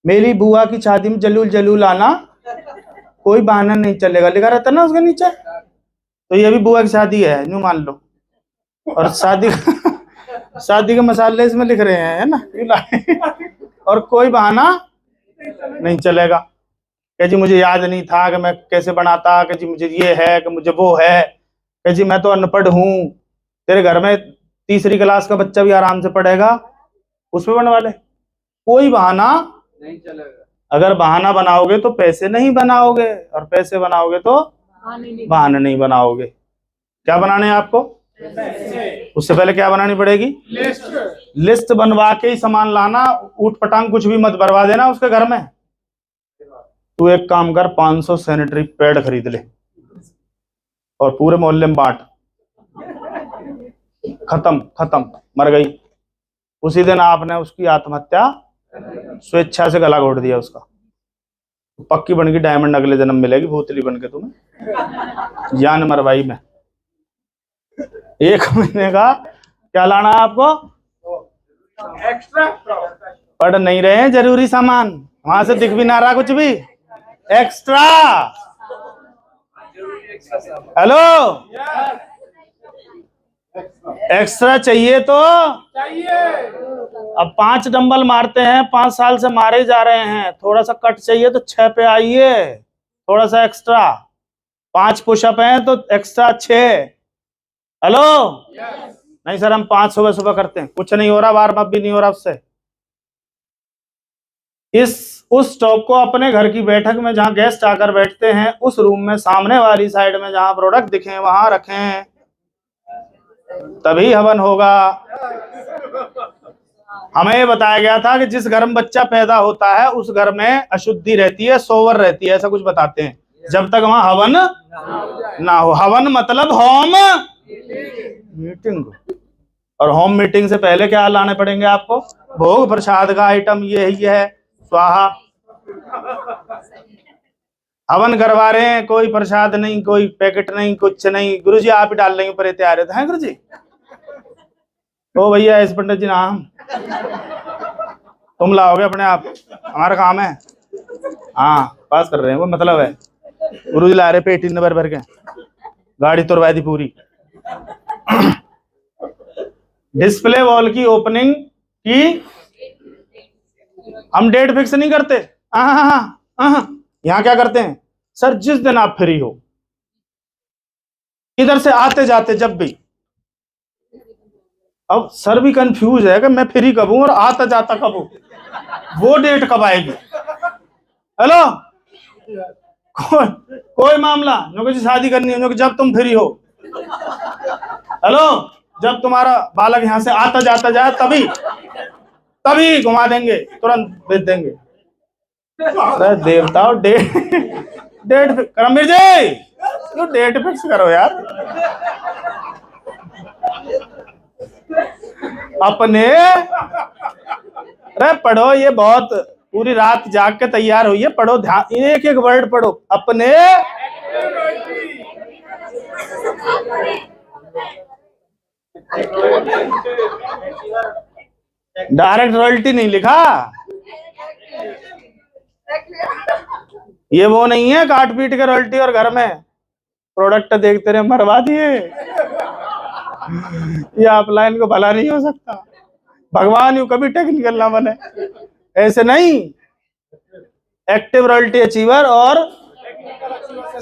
मेरी बुआ की शादी में जलूल जलूल आना, कोई बहाना नहीं चलेगा। लिखा रहता ना उसके नीचे, तो ये भी बुआ की शादी है यूं मान लो, और शादी के मसाले इसमें लिख रहे हैं, है ना? और कोई बहाना नहीं चलेगा कि जी मुझे याद नहीं था कि मैं कैसे बनाता, कि जी मुझे ये है, कि मुझे वो है, कि जी मैं तो अनपढ़ हूं। तेरे घर में 3री क्लास का बच्चा भी आराम से पढ़ेगा, उसमें बनने वाले। कोई बहाना नहीं चलेगा। अगर बहाना बनाओगे तो पैसे नहीं बनाओगे, और पैसे बनाओगे तो बहाने नहीं बनाओगे। क्या बनाने हैं आपको? उससे पहले क्या बनानी पड़ेगी? लिस्ट बनवा के ही सामान लाना। ऊट पटांग कुछ भी मत बरवा देना उसके घर में। तू एक काम कर, 500 सैनिटरी पैड खरीद ले और पूरे मोहल्ले में बांट। खत्म, मर गई। उसी दिन आपने उसकी आत्महत्या, स्वेच्छा से गला घोट दिया उसका। पक्की बन गई डायमंड, अगले जन्म मिलेगी भूतली बन के तुम्हें, जान मरवाई में। 1 महीने का क्या लाना है आपको? एक्स्ट्रा। पढ़ नहीं रहे हैं जरूरी सामान, वहां से दिख भी ना रहा कुछ भी। एक्स्ट्रा हेलो, एक्स्ट्रा चाहिए तो चाहिए। अब 5 डंबल मारते हैं, 5 साल से मारे जा रहे हैं, थोड़ा सा कट चाहिए तो 6 पे आइए, थोड़ा सा एक्स्ट्रा। 5 पुशअप हैं तो एक्स्ट्रा 6। हेलो, नहीं सर हम 5 सुबह सुबह करते हैं, कुछ नहीं हो रहा, वार्म अप भी नहीं हो रहा उससे। उस स्टॉप को अपने घर की बैठक में जहां गेस्ट आकर बैठते हैं, उस रूम में सामने वाली साइड में जहां प्रोडक्ट दिखे वहां रखें, तभी हवन होगा। हमें ये बताया गया था कि जिस घर में बच्चा पैदा होता है उस घर में अशुद्धि रहती है, सोवर रहती है, ऐसा कुछ बताते हैं, जब तक वहां हवन ना हो। हवन मतलब होम मीटिंग। और होम मीटिंग से पहले क्या लाने पड़ेंगे आपको? भोग प्रसाद का आइटम यही है, स्वाहा। हवन करवा रहे हैं, कोई प्रसाद नहीं, कोई पैकेट नहीं, कुछ नहीं। गुरुजी आप ही डाल लेंगे पर तैयार है गुरुजी। ओ भैया इस पंडित जी नाम तुम लाओगे अपने आप, हमारा काम है। हाँ पास कर रहे हैं, वो मतलब है। गुरुजी ला रहे पेटी भर भर के, गाड़ी तुरवा दी पूरी। डिस्प्ले वॉल की ओपनिंग की हम डेट फिक्स नहीं करते। यहाँ क्या करते हैं सर, जिस दिन आप फ्री हो, इधर से आते जाते जब भी। अब सर भी कंफ्यूज है कि मैं फ्री कब हूं और आता जाता कब हूं, वो डेट कब आएगी। हेलो, कोई मामला जो कि शादी करनी है, जो कि जब तुम फ्री हो। हेलो, जब तुम्हारा बालक यहां से आता जाता जाए तभी घुमा देंगे, तुरंत भेज देंगे। अरे देवताओं, डेट करमवीर जी, तो डेट फिक्स करो यार अपने। अरे पढ़ो, ये बहुत पूरी रात जाग के तैयार हुई है, पढ़ो ध्यान, एक एक वर्ड पढ़ो अपने। डायरेक्ट रॉयल्टी नहीं लिखा, ये वो नहीं है काट पीट के रॉयल्टी और घर में प्रोडक्ट देखते रहे मरवा दिए। ये ऑफलाइन को भला नहीं हो सकता, भगवान यूं कभी टेक्निकल ना बने, ऐसे नहीं। एक्टिव रॉयल्टी अचीवर और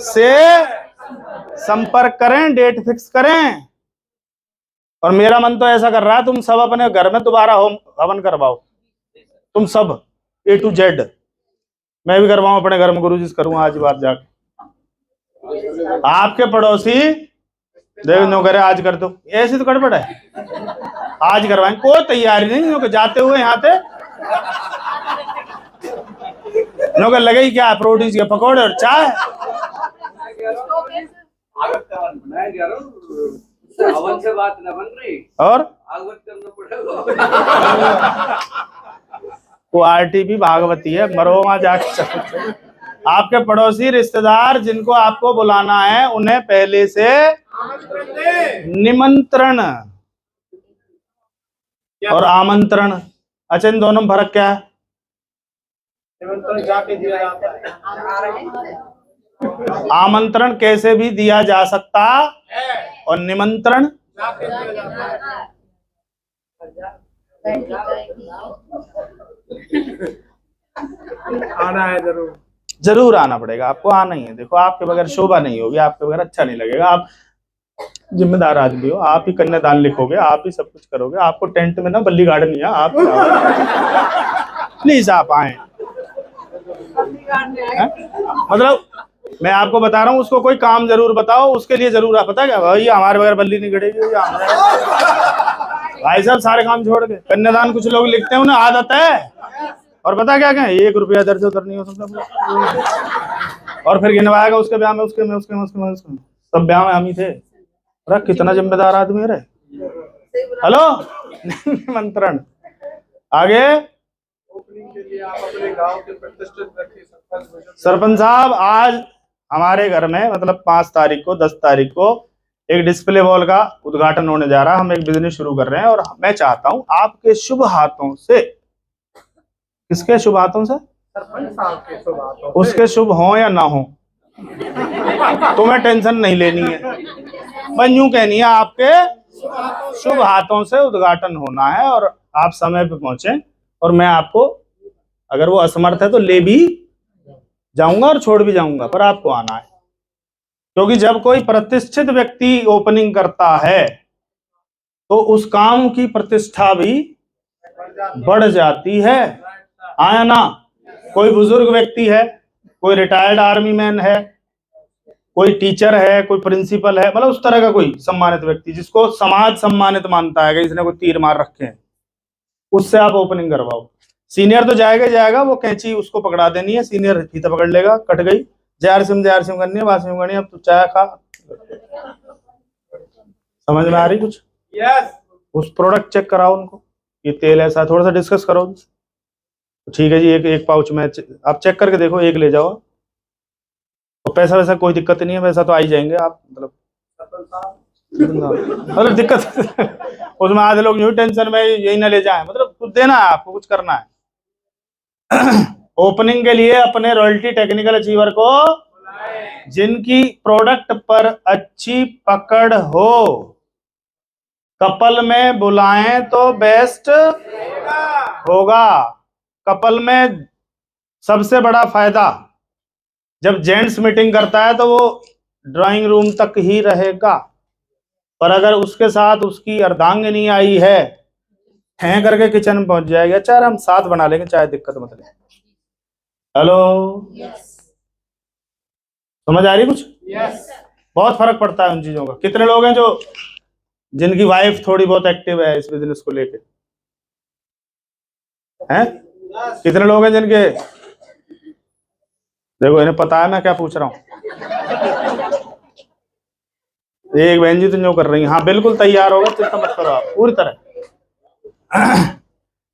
से संपर्क करें, डेट फिक्स करें। और मेरा मन तो ऐसा कर रहा है, तुम सब अपने घर में दोबारा होम हवन करवाओ, तुम सब A to Z। मैं भी करवाऊं अपने घर में, गुरुजी से करूंगा आज बात जाके। आपके पड़ोसी देख नो करे आज कर दो, ऐसी तो गड़बड़ है। आज करवाएं, कोई तैयारी नहीं, नो जाते हुए यहाँ पे नो कर लगे ही क्या, प्रोटीन के पकौड़े और चाय। हवन से बात न बन रही और भागवत करना पड़ेगा। वो आरटी भी भागवती है, मरो वहां जाके। आपके पड़ोसी रिश्तेदार जिनको आपको बुलाना है, उन्हें पहले से निमंत्रण और आमंत्रण, अच्छा इन दोनों में फर्क क्या है? निमंत्रण जाके दिया जाता है, आमंत्रण कैसे भी दिया जा सकता और निमंत्रण आना है, जरूर आना पड़ेगा, आपको आना ही है। देखो आपके बगैर शोभा नहीं होगी, आपके बगैर अच्छा नहीं लगेगा। आप जिम्मेदार आदमी हो, आप ही कन्यादान लिखोगे, आप ही सब कुछ करोगे। आपको टेंट में ना बल्ली गार्डन नहीं है, आप प्लीज आप आए। मतलब मैं आपको बता रहा हूँ, उसको कोई काम जरूर बताओ, उसके लिए जरूर आप, पता क्या भाई हमारे बगैर बल्ली नहीं गड़ेगी भाई साहब, सारे काम छोड़ के। कन्यादान कुछ लोग लिखते हैं, उन्हें आदत है, और पता क्या कहें, 1 रुपया इधर से उधर नहीं हो सकता, और फिर गिनवाएगा उसके ब्याह में, उसके में, उसके में, उसके में, उसके में। सब ब्याह में हम ही थे। अरे कितना जिम्मेदार आदमी है। हेलो, निमंत्रण आगे। सरपंच साहब, आज हमारे घर में मतलब 5 तारीख को 10 तारीख को एक डिस्प्ले वॉल का उद्घाटन होने जा रहा है। हम एक बिजनेस शुरू कर रहे हैं और मैं चाहता हूं आपके शुभ हाथों से, किसके शुभ हाथों से? सरपंच साहब के शुभ हाथों से। उसके शुभ हो या ना हो, तुम्हें टेंशन नहीं लेनी है, बस यूं कहनी है आपके शुभ हाथों से उद्घाटन होना है और आप समय पे पहुंचे, और मैं आपको अगर वो असमर्थ है तो ले भी जाऊंगा और छोड़ भी जाऊंगा, पर आपको आना है। क्योंकि जब कोई प्रतिष्ठित व्यक्ति ओपनिंग करता है तो उस काम की प्रतिष्ठा भी बढ़ जाती है, आया ना। कोई बुजुर्ग व्यक्ति है, कोई रिटायर्ड आर्मी मैन है, कोई टीचर है, कोई प्रिंसिपल है, मतलब उस तरह का कोई सम्मानित व्यक्ति जिसको समाज सम्मानित मानता है कि इसने कोई तीर मार रखे हैं, उससे आप ओपनिंग करवाओ। सीनियर तो जाएगा ही जाएगा, वो कैंची उसको पकड़ा देनी है, सीनियर फीता पकड़ लेगा, कट गई, जय सिम करनी है, बासिम करनी है, अब तो चाय खा। समझ में आ रही कुछ? यस। उस प्रोडक्ट चेक कराओ उनको, ये तेल ऐसा, थोड़ा सा डिस्कस करो। ठीक है जी, एक पाउच में आप चेक करके देखो, एक ले जाओ, तो पैसा वैसा कोई दिक्कत नहीं है, पैसा तो आ ही जाएंगे आप, मतलब दिक्कत उसमें आधे लोग यूं टेंशन में यही ना ले जाए, मतलब कुछ देना है आपको, कुछ करना है। ओपनिंग के लिए अपने रॉयल्टी टेक्निकल अचीवर को, जिनकी प्रोडक्ट पर अच्छी पकड़ हो, कपल में बुलाएं तो बेस्ट होगा। कपल में सबसे बड़ा फायदा, जब जेंट्स मीटिंग करता है तो वो ड्राइंग रूम तक ही रहेगा, पर अगर उसके साथ उसकी अर्धांगिनी आई है, हैं करके किचन में पहुंच जाएगी, अच्छा हम साथ बना लेंगे चाहे, दिक्कत मत ले। हेलो, समझ आ रही कुछ? बहुत फर्क पड़ता है उन चीजों का। कितने लोग हैं जो जिनकी वाइफ थोड़ी बहुत एक्टिव है इस बिजनेस को लेके, हैं? कितने लोग हैं जिनके, देखो इन्हें पता है मैं क्या पूछ रहा हूँ। एक बहन जी तो जो कर रही है, हाँ बिल्कुल तैयार होगा, चिंता मत करो आप पूरी तरह।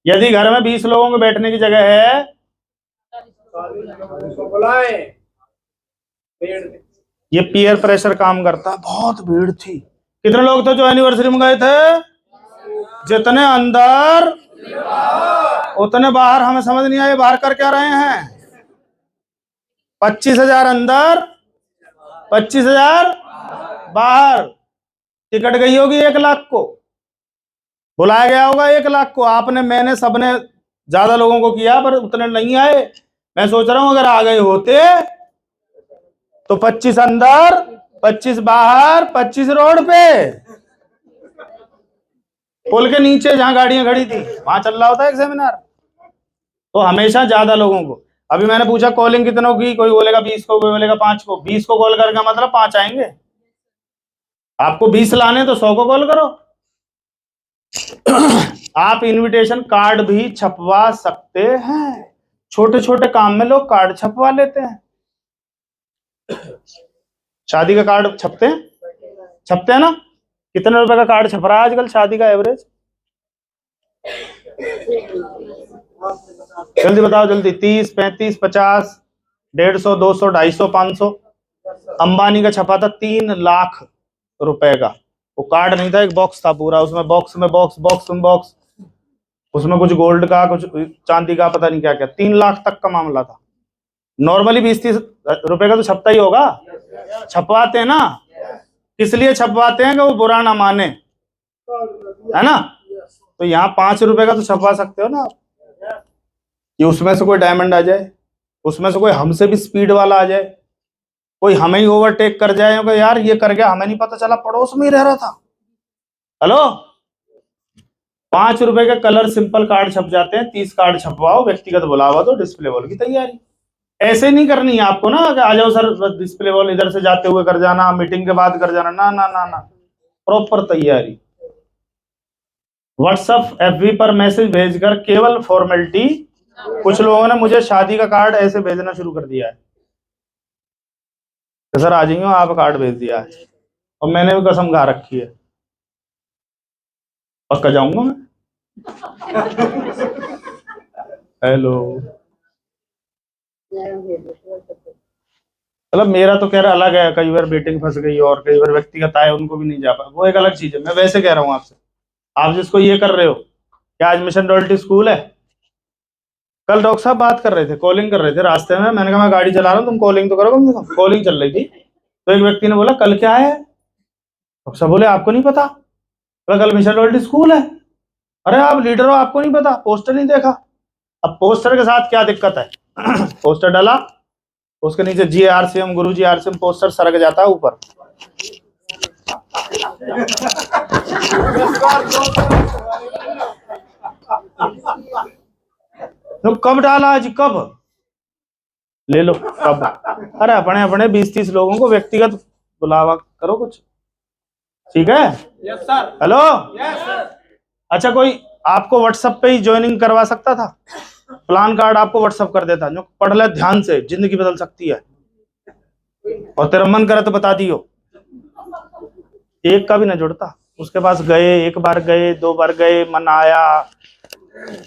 यदि घर में 20 लोगों को बैठने की जगह है, ये पीयर प्रेशर काम करता है। बहुत भीड़ थी, कितने लोग थे जो एनिवर्सरी में गए थे? जितने अंदर उतने बाहर, हमें समझ नहीं आया बाहर कर क्या रहे हैं। 25,000 अंदर, 25,000 बाहर। टिकट गई होगी 1 लाख को, बुलाया गया होगा 1 लाख को, आपने, मैंने, सबने ज्यादा लोगों को किया पर उतने नहीं आए। मैं सोच रहा हूं अगर आ गए होते तो 25 अंदर, 25 बाहर, 25 रोड पे, पुल के नीचे जहां गाड़ियां खड़ी थी वहां चल रहा होता है एक सेमिनार। तो हमेशा ज्यादा लोगों को, अभी मैंने पूछा कॉलिंग कितनों की, कोई बोलेगा 20 को, कोई बोलेगा 5 को। 20 को कॉल करके मतलब 5 आएंगे, आपको 20 लाने तो 100 को कॉल करो। आप इनविटेशन कार्ड भी छपवा सकते हैं, छोटे छोटे काम में लोग कार्ड छपवा लेते हैं। शादी का कार्ड छपते हैं ना? कितने रुपए का कार्ड छप रहा है आजकल शादी का एवरेज? जल्दी बताओ जल्दी। 30, 35, 50, 150, 200, 250, 500। अंबानी का छपा था 3 लाख रुपए का, वो कार्ड नहीं था, एक बॉक्स था पूरा, उसमें बॉक्स में बॉक्स, उसमें कुछ गोल्ड का, कुछ चांदी का, पता नहीं क्या क्या, 3 लाख तक का मामला था। नॉर्मली 20-30 रुपए का तो छपता ही होगा। छपवाते हैं ना, किस लिए छपवाते हैं कि वो बुरा ना माने, है ना? तो यहाँ 5 रुपए का तो छपवा सकते हो ना आप, कि उसमें से कोई डायमंड आ जाए, उसमें से कोई हमसे भी स्पीड वाला आ जाए, कोई हमें ही ओवरटेक कर जाए, यार ये कर गया हमें नहीं पता चला, पड़ोस में ही रह रहा था। हेलो, 5 रुपए के कलर सिंपल कार्ड छप जाते हैं। 30 कार्ड छपवाओ, व्यक्तिगत बुलावा दो, डिस्प्ले वॉल की तैयारी। ऐसे नहीं करनी है आपको ना कि आ जाओ सर डिस्प्ले वॉल इधर से जाते हुए कर जाना, मीटिंग के बाद कर जाना, ना ना ना ना, प्रॉपर तैयारी। व्हाट्सएप एफबी पर मैसेज भेजकर केवल फॉर्मेलिटी। कुछ लोगों ने मुझे शादी का कार्ड ऐसे भेजना शुरू कर दिया है, तो सर आ जाइए आप कार्ड भेज दिया है, और मैंने भी कसम खा रखी है पक्का जाऊंगा मैं। हेलो, मतलब मेरा तो कह रहा अलग है, कई बार मीटिंग फंस गई और कई बार व्यक्तिगत आए उनको भी नहीं जा पाया, वो एक अलग चीज है। मैं वैसे कह रहा हूँ आपसे, आप जिसको ये कर रहे हो, क्या आज मिशन रॉयल्टी स्कूल है? कल डॉक्टर साहब बात कर रहे थे, कॉलिंग कर रहे थे रास्ते में। मैंने कहा मैं गाड़ी चला रहा हूँ, तुम कॉलिंग तो करो कम से कम। कॉलिंग चल रही थी तो एक व्यक्ति ने बोला कल क्या है? डॉक्टर साहब बोले आपको नहीं पता? बोला कल मिशन वर्ल्ड स्कूल है। अरे आप लीडर हो, आपको नहीं पता? पोस्टर नहीं देखा? अब पोस्टर के साथ क्या दिक्कत है? पोस्टर डाला, उसके नीचे GRCM गुरु जी RCM पोस्टर सरक जाता है ऊपर। तो कब डाला आज? कब ले लो कब? अरे अपने अपने 20-30 लोगों को व्यक्तिगत बुलावा करो कुछ, ठीक है? Yes sir. Hello, yes sir. अच्छा कोई आपको व्हाट्सएप पे ही ज्वाइनिंग करवा सकता था? प्लान कार्ड आपको व्हाट्सएप कर देता, जो पढ़ ले ध्यान से, जिंदगी बदल सकती है। और तेरा मन करे तो बता दियो, एक का भी ना जुड़ता। उसके पास गए, एक बार गए, 2 बार गए, मन आया,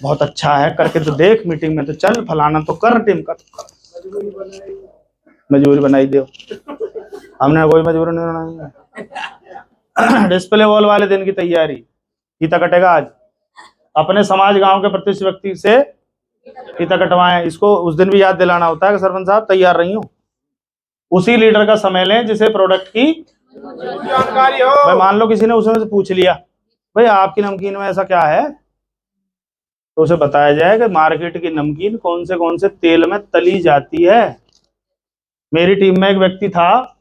बहुत अच्छा है करके तो देख, मीटिंग में तो चल, फलाना तो कर, टीम का मजबूरी बनाई दो। हमने कोई मजबूरी नहीं बनाई। डिस्प्ले वॉल वाले दिन की तैयारी, फीता कटेगा आज। अपने समाज गांव के प्रतिष्ठित व्यक्ति से फीता कटवाएं। इसको उस दिन भी याद दिलाना होता है कि सरपंच साहब तैयार रही हूँ। उसी लीडर का समय लें जिसे प्रोडक्ट की जानकारी हो। भाई मान लो किसी ने उसमें से पूछ लिया भाई आपकी नमकीन में ऐसा क्या है, तो उसे बताया जाए कि मार्केट की नमकीन कौन से तेल में तली जाती है। मेरी टीम में एक व्यक्ति था,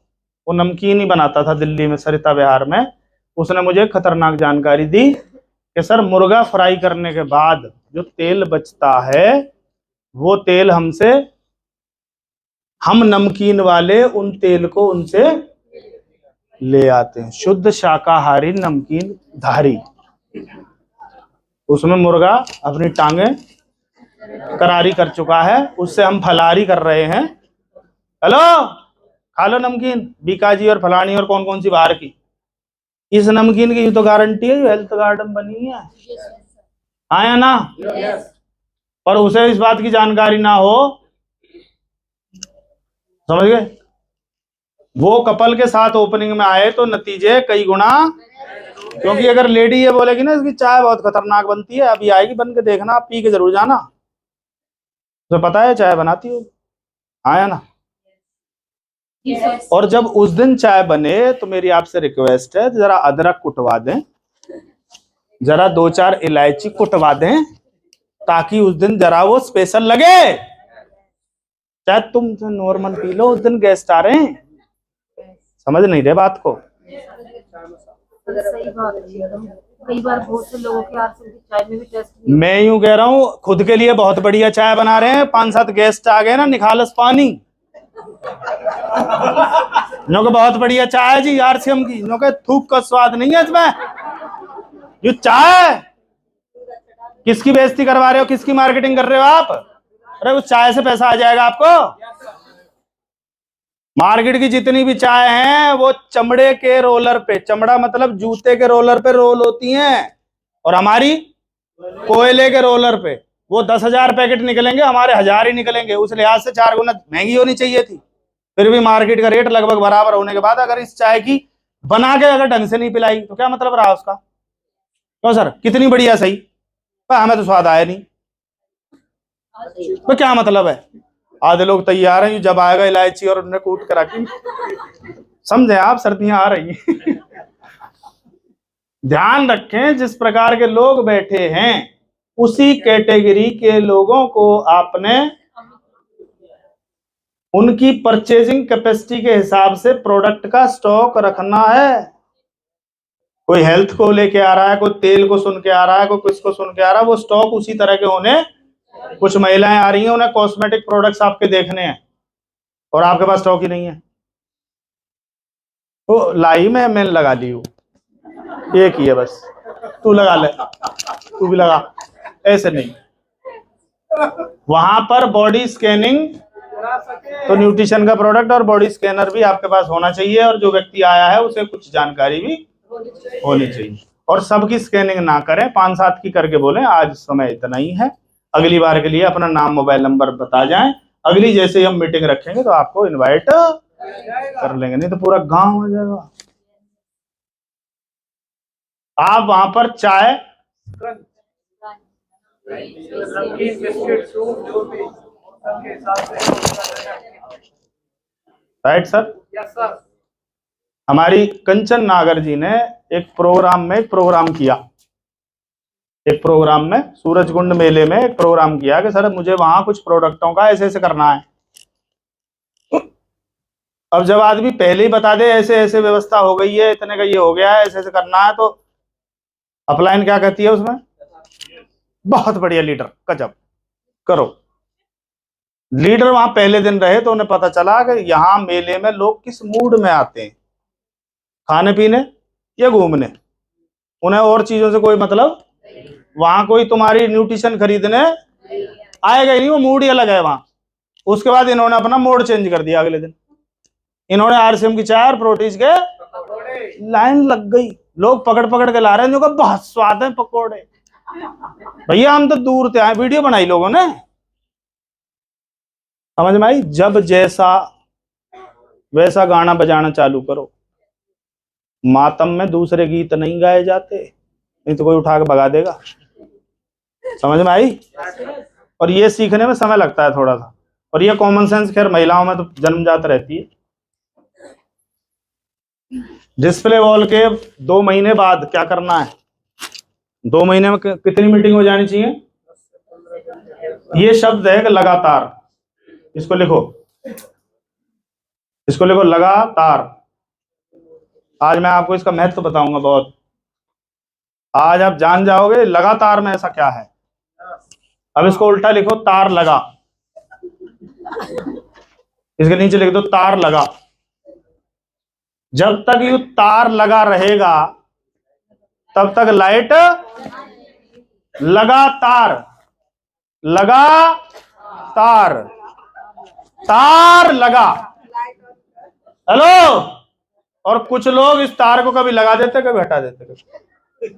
वो नमकीन ही बनाता था दिल्ली में, सरिता विहार में। उसने मुझे खतरनाक जानकारी दी कि सर मुर्गा फ्राई करने के बाद जो तेल बचता है वो तेल हम नमकीन वाले उन तेल को उनसे ले आते हैं, शुद्ध शाकाहारी नमकीन धारी। उसमें मुर्गा अपनी टांगे करारी कर चुका है, उससे हम फलारी कर रहे हैं। हेलो, खा लो नमकीन, बीकाजी और फलानी और कौन कौन सी बाहर की। इस नमकीन की तो गारंटी है, हेल्थ गार्डन बनी है, आया ना? पर उसे इस बात की जानकारी ना हो, समझ गए? वो कपल के साथ ओपनिंग में आए तो नतीजे कई गुना, क्योंकि अगर लेडी ये बोलेगी ना इसकी चाय बहुत खतरनाक बनती है, अभी आएगी बन के देखना, आप पी के जरूर जाना, तो पता है चाय बनाती हो, आया ना? और जब उस दिन चाय बने तो मेरी आपसे रिक्वेस्ट है, जरा अदरक कुटवा दें, जरा 2-4 इलायची कुटवा दें, ताकि उस दिन जरा वो स्पेशल लगे। चाहे तुम नॉर्मल पी लो, उस दिन गेस्ट आ रहे हैं, समझ नहीं रहे बात को। सही बात है, कई बार बहुत से लोगों के RCM की चाय में भी टेस्ट मैं यूं कह रहा हूँ, खुद के लिए बहुत बढ़िया चाय बना रहे हैं, 5-7 गेस्ट आ गए ना, निखालस पानी, नो के बहुत बढ़िया चाय है जी RCM की, नो के थूक का स्वाद नहीं है इसमें। जो चाय किसकी बेइज्जती करवा रहे हो, किसकी मार्केटिंग कर रहे हो आप? अरे उस चाय से पैसा आ जाएगा आपको। मार्केट की जितनी भी चाय हैं वो चमड़े के रोलर पे, चमड़ा मतलब जूते के रोलर पे रोल होती हैं, और हमारी कोयले के रोलर पे। वो 10,000 पैकेट निकलेंगे, हमारे 1000 ही निकलेंगे। उस लिहाज से 4 गुना महंगी होनी चाहिए थी, फिर भी मार्केट का रेट लगभग बराबर होने के बाद अगर इस चाय की बना के अगर ढंग से नहीं पिलाई तो क्या मतलब रहा उसका? तो सर कितनी बढ़िया सही, पर हमें तो स्वाद आया नहीं, तो क्या मतलब है? आधे लोग तैयार हैं, जब आएगा इलायची और उन्हें कूट कर रखी, समझे आप, सर्दियां आ रही हैं। ध्यान रखें, जिस प्रकार के लोग बैठे हैं उसी कैटेगरी के लोगों को आपने उनकी परचेजिंग कैपेसिटी के हिसाब से प्रोडक्ट का स्टॉक रखना है। कोई हेल्थ को लेके आ रहा है, कोई तेल को सुन के आ रहा है, कोई किसको सुन के आ रहा है, वो स्टॉक उसी तरह के होने। कुछ महिलाएं आ रही हैं, उन्हें कॉस्मेटिक प्रोडक्ट्स आपके देखने हैं और आपके पास स्टॉक ही नहीं है, तो लाई में मैंने लगा ली हूँ, एक ही है बस, तू लगा ले, तू भी लगा, ऐसे नहीं। वहां पर बॉडी स्कैनिंग, तो न्यूट्रिशन का प्रोडक्ट और बॉडी स्कैनर भी आपके पास होना चाहिए, और जो व्यक्ति आया है उसे कुछ जानकारी भी होनी चाहिए। और सबकी स्कैनिंग ना करें, 5-7 की करके बोलें आज समय इतना ही है, अगली बार के लिए अपना नाम मोबाइल नंबर बता जाएं, अगली जैसे हम मीटिंग रखेंगे तो आपको इनवाइट कर लेंगे, नहीं तो पूरा गांव हो जाएगा। आप वहां पर चाय नमकीन बिस्किट सूप जो भी सबके हिसाब से। Right sir. Yes sir. हमारी कंचन नागर जी ने एक प्रोग्राम किया, एक प्रोग्राम में सूरजकुंड मेले में एक प्रोग्राम किया कि सर मुझे वहां कुछ प्रोडक्टों का ऐसे ऐसे करना है। अब जब आदमी पहले ही बता दे ऐसे ऐसे व्यवस्था हो गई है, इतने का ये हो गया है, ऐसे ऐसे करना है, तो अपलाइन क्या कहती है उसमें, बहुत बढ़िया लीडर, गजब करो। लीडर वहां पहले दिन रहे तो उन्हें पता चला कि यहाँ मेले में लोग किस मूड में आते हैं, खाने पीने या घूमने, उन्हें और चीजों से कोई मतलब, वहां कोई तुम्हारी न्यूट्रिशन खरीदने आएगा ही नहीं, वो मूड ही अलग है वहां। उसके बाद इन्होंने अपना मोड चेंज कर दिया, अगले दिन इन्होंने आरसीएम की चाय और प्रोटीज के लाइन लग गई, लोग पकड़ पकड़ के ला रहे हैं, जो बहुत स्वाद है पकोड़े। भैया हम तो दूर से आए, वीडियो बनाई लोगों ने, समझ में आई। जब जैसा वैसा गाना बजाना चालू करो। मातम में दूसरे गीत नहीं गाए जाते, नहीं तो कोई उठा के भगा देगा, समझ में आई। और ये सीखने में समय लगता है थोड़ा सा, और ये कॉमन सेंस खैर महिलाओं में तो जन्मजात रहती है। डिस्प्ले वॉल के 2 महीने बाद क्या करना है, 2 महीने में कितनी मीटिंग हो जानी चाहिए। ये शब्द है कि लगातार, इसको लिखो, इसको लिखो लगातार। आज मैं आपको इसका महत्व बताऊंगा बहुत, आज आप जान जाओगे लगातार में ऐसा क्या है। अब इसको उल्टा लिखो, तार लगा, इसके नीचे लिख दो तार लगा। जब तक ये तार लगा रहेगा तब तक लाइट लगातार, लगातार, तार लगा। हेलो। और कुछ लोग इस तार को कभी लगा देते कभी हटा देते कभी।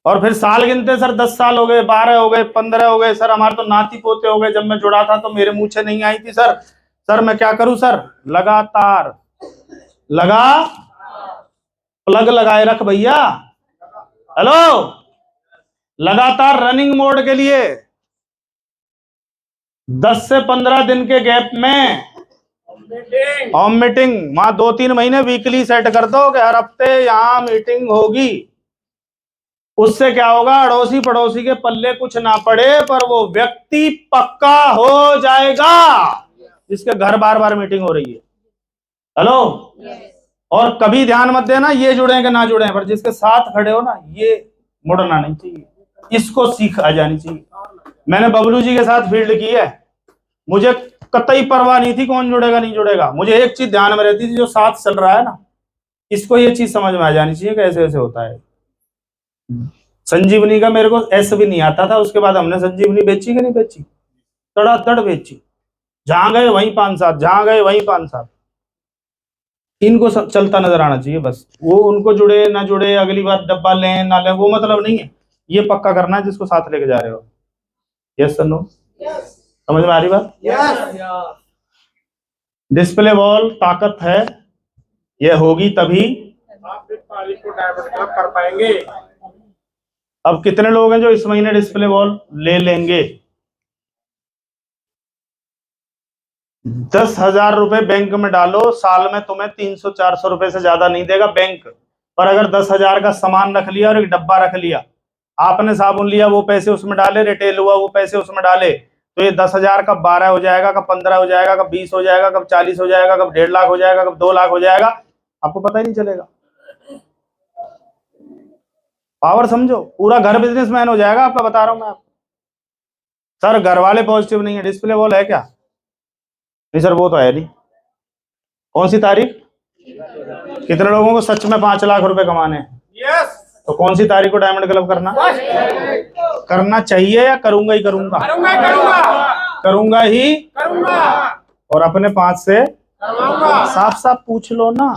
और फिर साल गिनते, सर 10 साल हो गए, 12 हो गए, 15 हो गए, सर हमारे तो नाती पोते हो गए, जब मैं जुड़ा था तो मेरे मूछे नहीं आई थी सर, सर मैं क्या करूं सर। लगातार, लगा, प्लग लगाए रख भैया। हेलो। लगातार रनिंग मोड के लिए 10 से 15 दिन के गैप में होम मीटिंग, वहां 2-3 महीने वीकली सेट कर दो कि हर हफ्ते यहां मीटिंग होगी। उससे क्या होगा, अड़ोसी पड़ोसी के पल्ले कुछ ना पड़े, पर वो व्यक्ति पक्का हो जाएगा जिसके घर बार बार मीटिंग हो रही है। हेलो। और कभी ध्यान मत देना ये जुड़े कि ना जुड़े, पर जिसके साथ खड़े हो ना, ये मुड़ना नहीं चाहिए, इसको सीख आ जानी चाहिए। मैंने बबलू जी के साथ फील्ड की है, मुझे कतई परवाह नहीं थी कौन जुड़ेगा नहीं जुड़ेगा, मुझे एक चीज ध्यान में रहती थी, जो साथ चल रहा है ना, इसको ये चीज समझ में आ जानी चाहिए कि ऐसे ऐसे होता है। संजीवनी का मेरे को ऐसे भी नहीं आता था, उसके बाद हमने संजीवनी बेची कि नहीं बेची, तड़ातड़ बेची, जहां गए वहीं 5-7, जहां गए वहीं 5-7। इनको चलता नजर आना चाहिए बस। वो उनको जुड़े ना जुड़े, अगली बार डब्बा लें ना लें, वो मतलब नहीं है, ये पक्का करना है जिसको साथ लेके जा रहे हो। यस सर, नो, समझ में आ रही बात। यस। डिस्प्ले वॉल ताकत है, यह होगी तभी आप इस तारीख को डायवर्ट क्लब कर पाएंगे। अब कितने लोग हैं जो इस महीने डिस्प्ले वॉल ले लेंगे। 10,000 रुपए बैंक में डालो, साल में तुम्हें 300-400 रुपए से ज्यादा नहीं देगा बैंक। पर अगर 10,000 का सामान रख लिया और एक डब्बा रख लिया, आपने साबुन लिया वो पैसे उसमें डाले, रिटेल हुआ वो पैसे उसमें डाले, तो ये 10,000 कब 12 हो जाएगा, कब 15 हो जाएगा, कब 20 हो जाएगा, कब 40 हो जाएगा, कब 1.5 लाख हो जाएगा, कब 2 लाख हो जाएगा, आपको पता ही नहीं चलेगा। पावर समझो, पूरा घर बिजनेसमैन हो जाएगा आपका, बता रहा हूं मैं आपको। सर घर वाले पॉजिटिव नहीं है, डिस्प्ले वॉल है क्या, नहीं सर वो तो है नहीं। कौन सी तारीख, कितने लोगों को सच में 5 लाख रुपए कमाने हैं। यस। तो कौन सी तारीख को डायमंड क्लब करना चाहिए या करूंगा ही करूंगा, करूंगा ही करूंगा, और अपने 5 से करवाऊंगा। साफ साफ पूछ लो ना,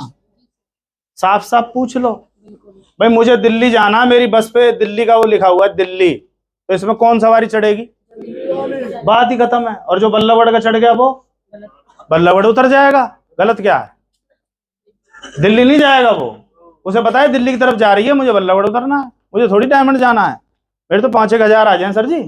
साफ साफ पूछ लो। भाई मुझे दिल्ली जाना, मेरी बस पे दिल्ली का वो लिखा हुआ है दिल्ली, तो इसमें कौन सवारी चढ़ेगी, बात ही खत्म है। और जो बल्लभगढ़ का चढ़ गया वो बल्लभगढ़ उतर जाएगा, गलत क्या है, दिल्ली नहीं जाएगा वो, उसे पता है दिल्ली की तरफ जा रही है, मुझे बल्लभगढ़ उतरना है, मुझे थोड़ी डायमंड जाना है। मेरे तो 5-1 हजार आ जाए सर जी।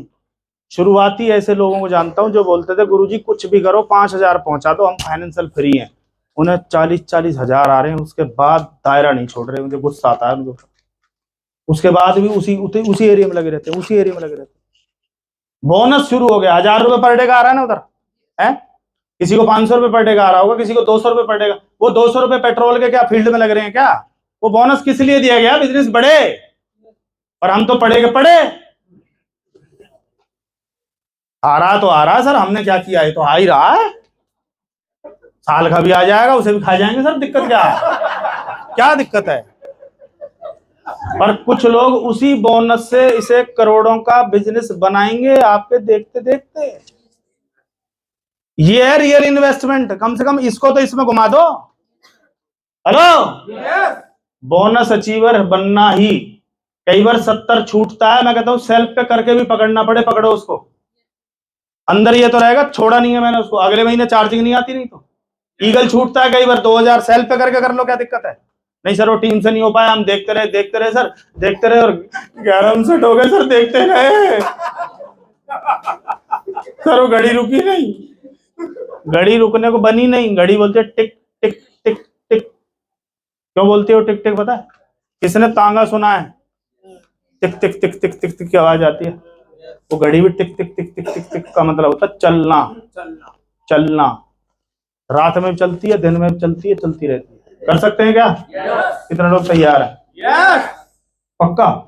शुरुआती ऐसे लोगों को जानता हूं जो बोलते थे गुरुजी कुछ भी करो 5,000 पहुंचा दो, हम फाइनेंशियल फ्री हैं। उन्हें 40-40 हजार आ रहे हैं, उसके बाद दायरा नहीं छोड़ रहे। मुझे गुस्सा आता है उनके ऊपर। उसके बाद भी उसी एरिया में लगे रहते हैं, उसी एरिया में लगे रहते हैं। बोनस शुरू हो गया, 1,000 रुपए पर डे का आ रहा है ना उधर है। किसी को 500 रुपए पर डे का आ रहा होगा, किसी को 200 रुपए पर डे का। वो 200 रुपए पेट्रोल के क्या फील्ड में लग रहे हैं क्या? वो बोनस किस लिए दिया गया? बिजनेस बढ़े। और हम तो पढ़े के पढ़े। आ रहा तो आ रहा है सर, हमने क्या किया है? तो आ ही रहा है। साल का भी आ जाएगा, उसे भी खा जाएंगे सर, दिक्कत क्या है? क्या दिक्कत है? पर कुछ लोग उसी बोनस से इसे करोड़ों का बिजनेस बनाएंगे आपके देखते देखते। ये है रियल इन्वेस्टमेंट। कम से कम इसको तो इसमें घुमा दो। हेलो, बोनस अचीवर बनना ही। कई बार 70 छूटता है, मैं कहता हूं सेल्फ पे करके भी पकड़ना पड़े, पकड़ो उसको। अंदर ये तो रहेगा छोड़ा नहीं है मैंने उसको, अगले महीने चार्जिंग नहीं आती। नहीं तो ईगल छूटता है कई बार 2,000, सेल्फ पे करके कर लो, क्या दिक्कत है? नहीं सर वो टीम से नहीं हो पाया, हम देखते रहे सर, देखते रहे और 11 उनसठ हो गए सर, देखते रहे सर। वो घड़ी रुकी नहीं, घड़ी रुकने को बनी नहीं। घड़ी बोलते टिक टिक टिक टिक। क्यों बोलते हो टिक टिक? पता है किसने तांगा सुना है? टिक टिक टिक टिक टिक टिक की आवाज आती है। वो घड़ी भी टिक टिक टिक टिक टिक टिक का मतलब होता है चलना। चलना रात में भी चलती है, दिन में भी चलती है, चलती रहती है। कर सकते हैं क्या? कितने लोग तैयार हैं? पक्का?